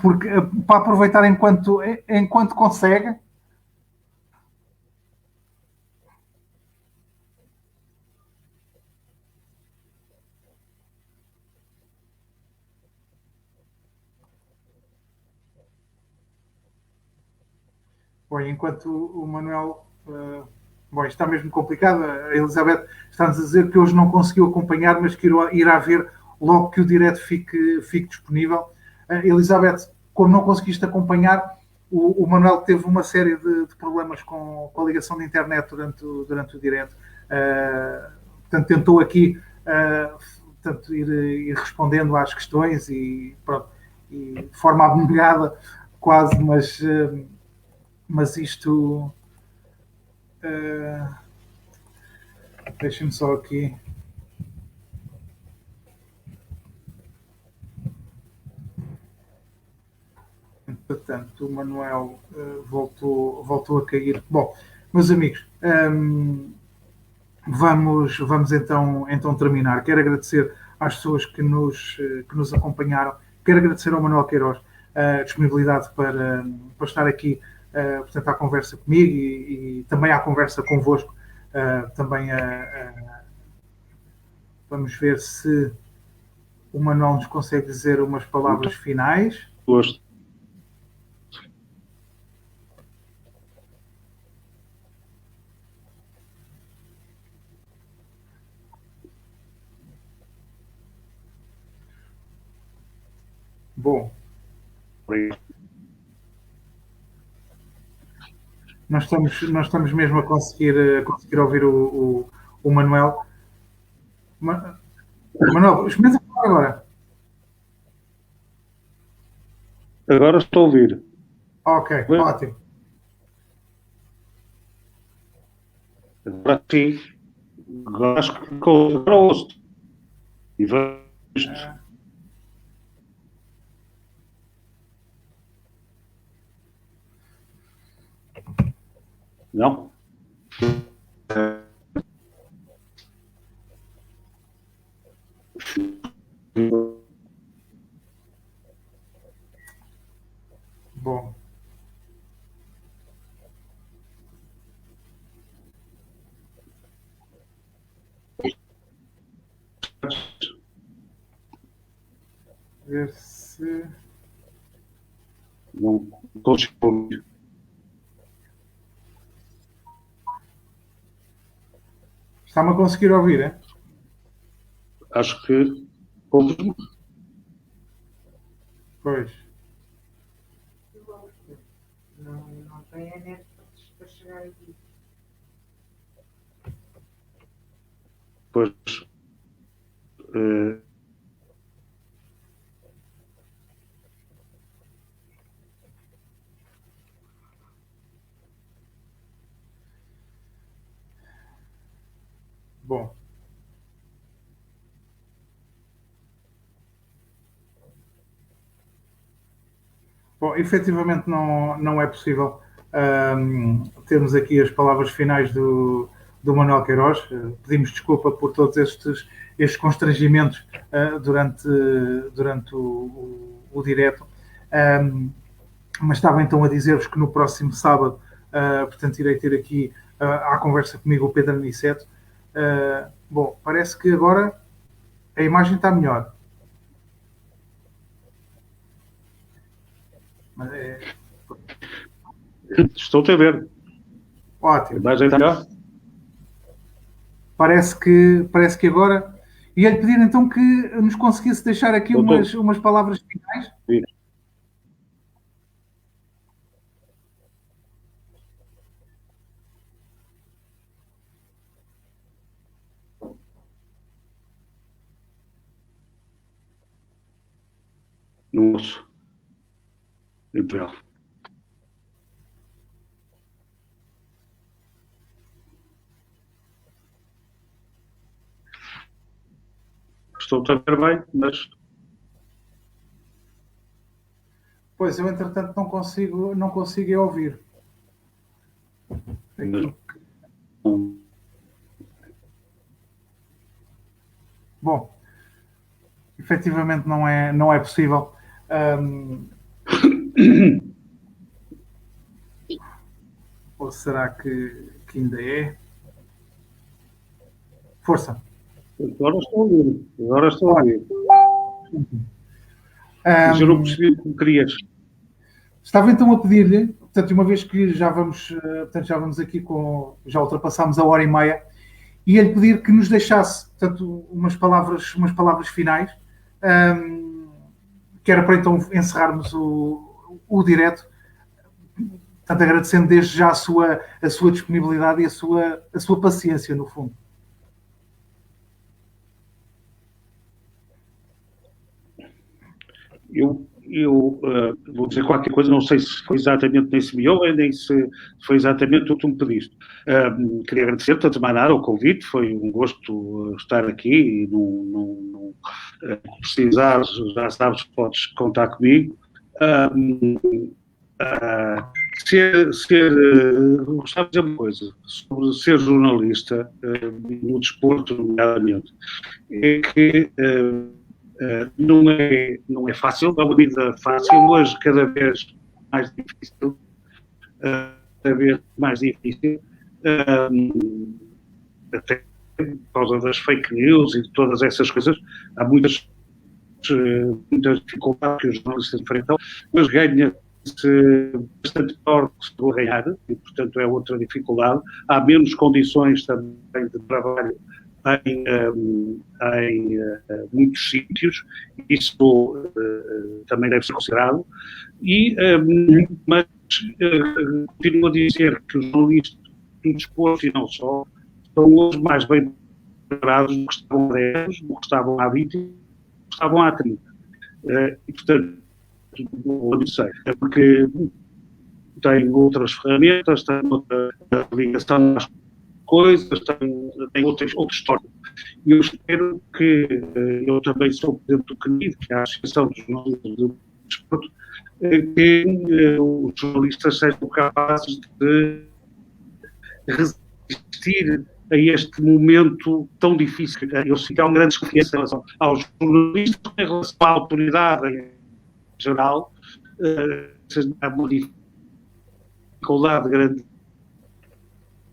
porque, para aproveitar enquanto consegue. Bom, enquanto o Manuel. Bom, isto está mesmo complicado. A Elizabeth está-nos a dizer que hoje não conseguiu acompanhar, mas que irá ver logo que o direto fique disponível. Elizabeth, como não conseguiste acompanhar, o Manuel teve uma série de problemas com a ligação de internet durante o direto. Portanto, tentou aqui portanto, ir respondendo às questões e, pronto, e de forma abnegada, quase, mas isto. Deixem-me só aqui. Portanto, o Manuel voltou a cair. Bom, meus amigos, vamos então terminar. Quero agradecer às pessoas que nos acompanharam. Quero agradecer ao Manuel Queiroz a disponibilidade para estar aqui, portanto, à conversa comigo e também à conversa convosco. Também vamos ver se o Manuel nos consegue dizer umas palavras finais. Gosto. Bom, nós estamos mesmo a conseguir ouvir o Manuel. Manuel, experimenta falar agora. Agora estou a ouvir. Ok, ótimo. Agora sim. Agora acho que agora ouço. E vejo. Não? Bom. Ver se. Não estou disponível. Está-me a conseguir ouvir, é? Acho que ouve-me. Pois. Não tem a net para chegar aqui. Pois. Bom. Bom, efetivamente não é possível termos aqui as palavras finais do Manuel Queiroz. Pedimos desculpa por todos estes constrangimentos durante o direto. Mas estava então a dizer-vos que no próximo sábado, portanto, irei ter aqui à conversa comigo o Pedro Aniceto. Bom, parece que agora a imagem está melhor. Mas Estou-te a ver. ótimo. Vais entrar? Parece que agora. Ia-lhe pedir então que nos conseguisse deixar aqui umas palavras finais. Não ouço. Imperial. Estou-te a ver bem, mas. Pois, eu entretanto não consigo ouvir. Mas Bom, efetivamente não é possível. Ou será que ainda é? Força. Agora estou a ouvir. Mas eu não percebi como querias. Estava então a pedir-lhe, portanto, uma vez que já vamos aqui já ultrapassámos a hora e meia, ia-lhe pedir que nos deixasse, portanto, umas palavras finais, que era para então encerrarmos o direto, portanto, agradecendo desde já a sua disponibilidade e a sua paciência, no fundo. Eu vou dizer qualquer coisa, não sei se foi exatamente nesse miolo, nem se foi exatamente o que tu me pediste. Queria agradecer, tanto mais nada, o convite, foi um gosto estar aqui e não precisar, já sabes, podes contar comigo. Gostava de dizer uma coisa sobre ser jornalista no desporto, nomeadamente, é que não é fácil, é uma vida fácil, hoje cada vez mais difícil, até por causa das fake news e de todas essas coisas, há muitas dificuldades que os jornalistas enfrentam, mas ganha-se bastante pior que se vou ganhar, e portanto é outra dificuldade, há menos condições também de trabalho em muitos sítios, isso também deve ser considerado, mas continuo a dizer que os jornalistas do desporto e não só estão hoje mais bem preparados do que estavam há 10, do que estavam há 20 e do que estavam há 30. E portanto, não sei, é porque tem outras ferramentas, tem outra ligação às coisas, tem outra história. E eu espero que eu também sou presidente do CNID, que é a Associação dos Jornalistas do Desporto, que os jornalistas sejam capazes de resistir a este momento tão difícil. Eu sinto que há uma grande desconfiança em relação aos jornalistas, em relação à autoridade em geral. Há uma dificuldade grande.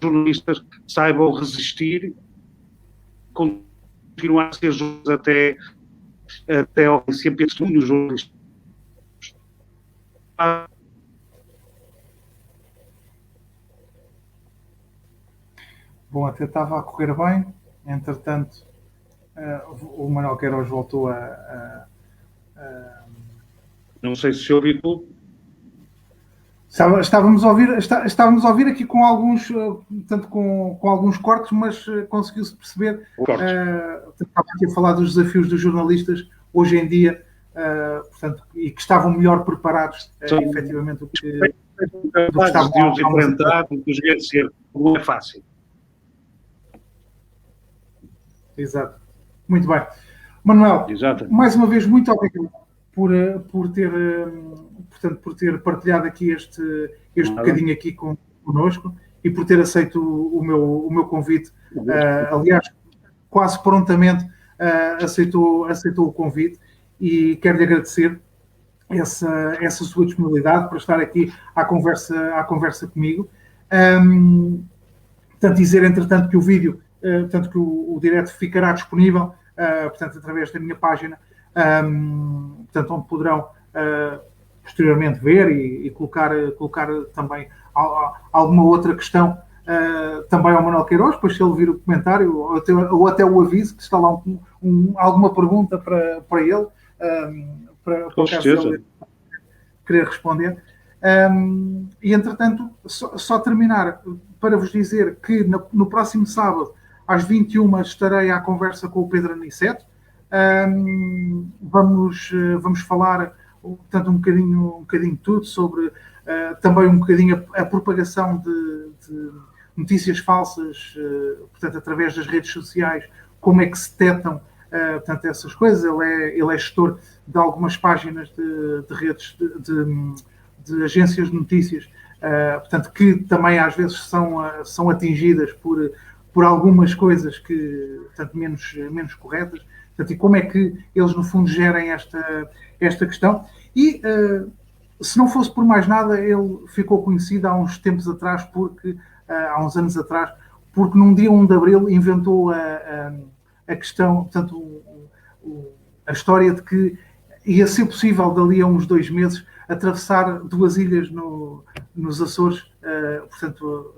Os jornalistas saibam resistir, continuar a ser jornalistas até ao sempre testemunho, os jornalistas. Bom, até estava a correr bem, entretanto, o Manuel Queiroz voltou Não sei se ouvi tudo. Estávamos a ouvir aqui com alguns, tanto com alguns cortes, mas conseguiu-se perceber. Estava aqui a falar dos desafios dos jornalistas hoje em dia, portanto, e que estavam melhor preparados, efetivamente, do que estavam de enfrentar, do que vencer. Não é fácil. Exato. Muito bem. Manuel, mais uma vez, muito obrigado por ter partilhado aqui este bocadinho aqui connosco e por ter aceito o meu convite. Aliás, quase prontamente aceitou o convite e quero-lhe agradecer essa sua disponibilidade para estar aqui à conversa comigo. Portanto, dizer, entretanto, que o vídeo, portanto, que o direto ficará disponível, portanto, através da minha página, portanto, onde poderão posteriormente ver e colocar também alguma outra questão também ao Manuel Queiroz, depois se ele vir o comentário ou até o aviso, que está lá alguma pergunta para ele, para o caso ele querer responder. E, entretanto, só terminar para vos dizer que no próximo sábado, às 21h, estarei à conversa com o Pedro Aniceto. Vamos falar, portanto, um bocadinho de tudo sobre também um bocadinho a propagação de notícias falsas, portanto, através das redes sociais, como é que se detectam, portanto, essas coisas. Ele é gestor de algumas páginas de redes de agências de notícias, portanto, que também às vezes são atingidas por algumas coisas que, portanto, menos corretas. Portanto, e como é que eles, no fundo, gerem esta questão. E, se não fosse por mais nada, ele ficou conhecido há uns tempos atrás, há uns anos atrás, porque num dia 1 de Abril inventou a questão, portanto, a história de que ia ser possível, dali a uns 2 meses, atravessar 2 ilhas nos Açores, portanto,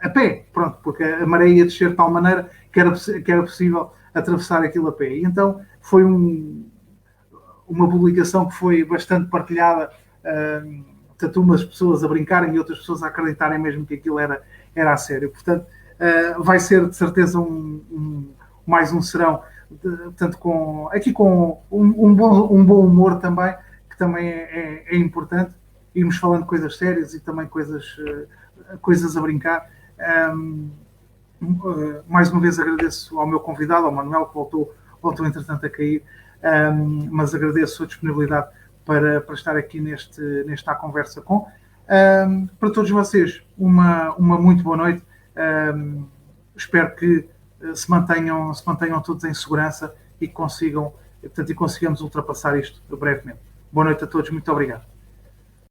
a pé, pronto, porque a maré ia descer de tal maneira que era possível atravessar aquilo a pé. E então foi uma publicação que foi bastante partilhada, tanto umas pessoas a brincarem e outras pessoas a acreditarem mesmo que aquilo era a sério. Portanto, vai ser de certeza mais um serão, portanto, aqui com um bom humor também, que também é importante, irmos falando coisas sérias e também coisas a brincar. Mais uma vez agradeço ao meu convidado, ao Manuel, que voltou entretanto a cair, mas agradeço a disponibilidade para estar aqui nesta conversa com. Para todos vocês, uma muito boa noite. Espero que se mantenham todos em segurança e que consigamos ultrapassar isto brevemente. Boa noite a todos, muito obrigado.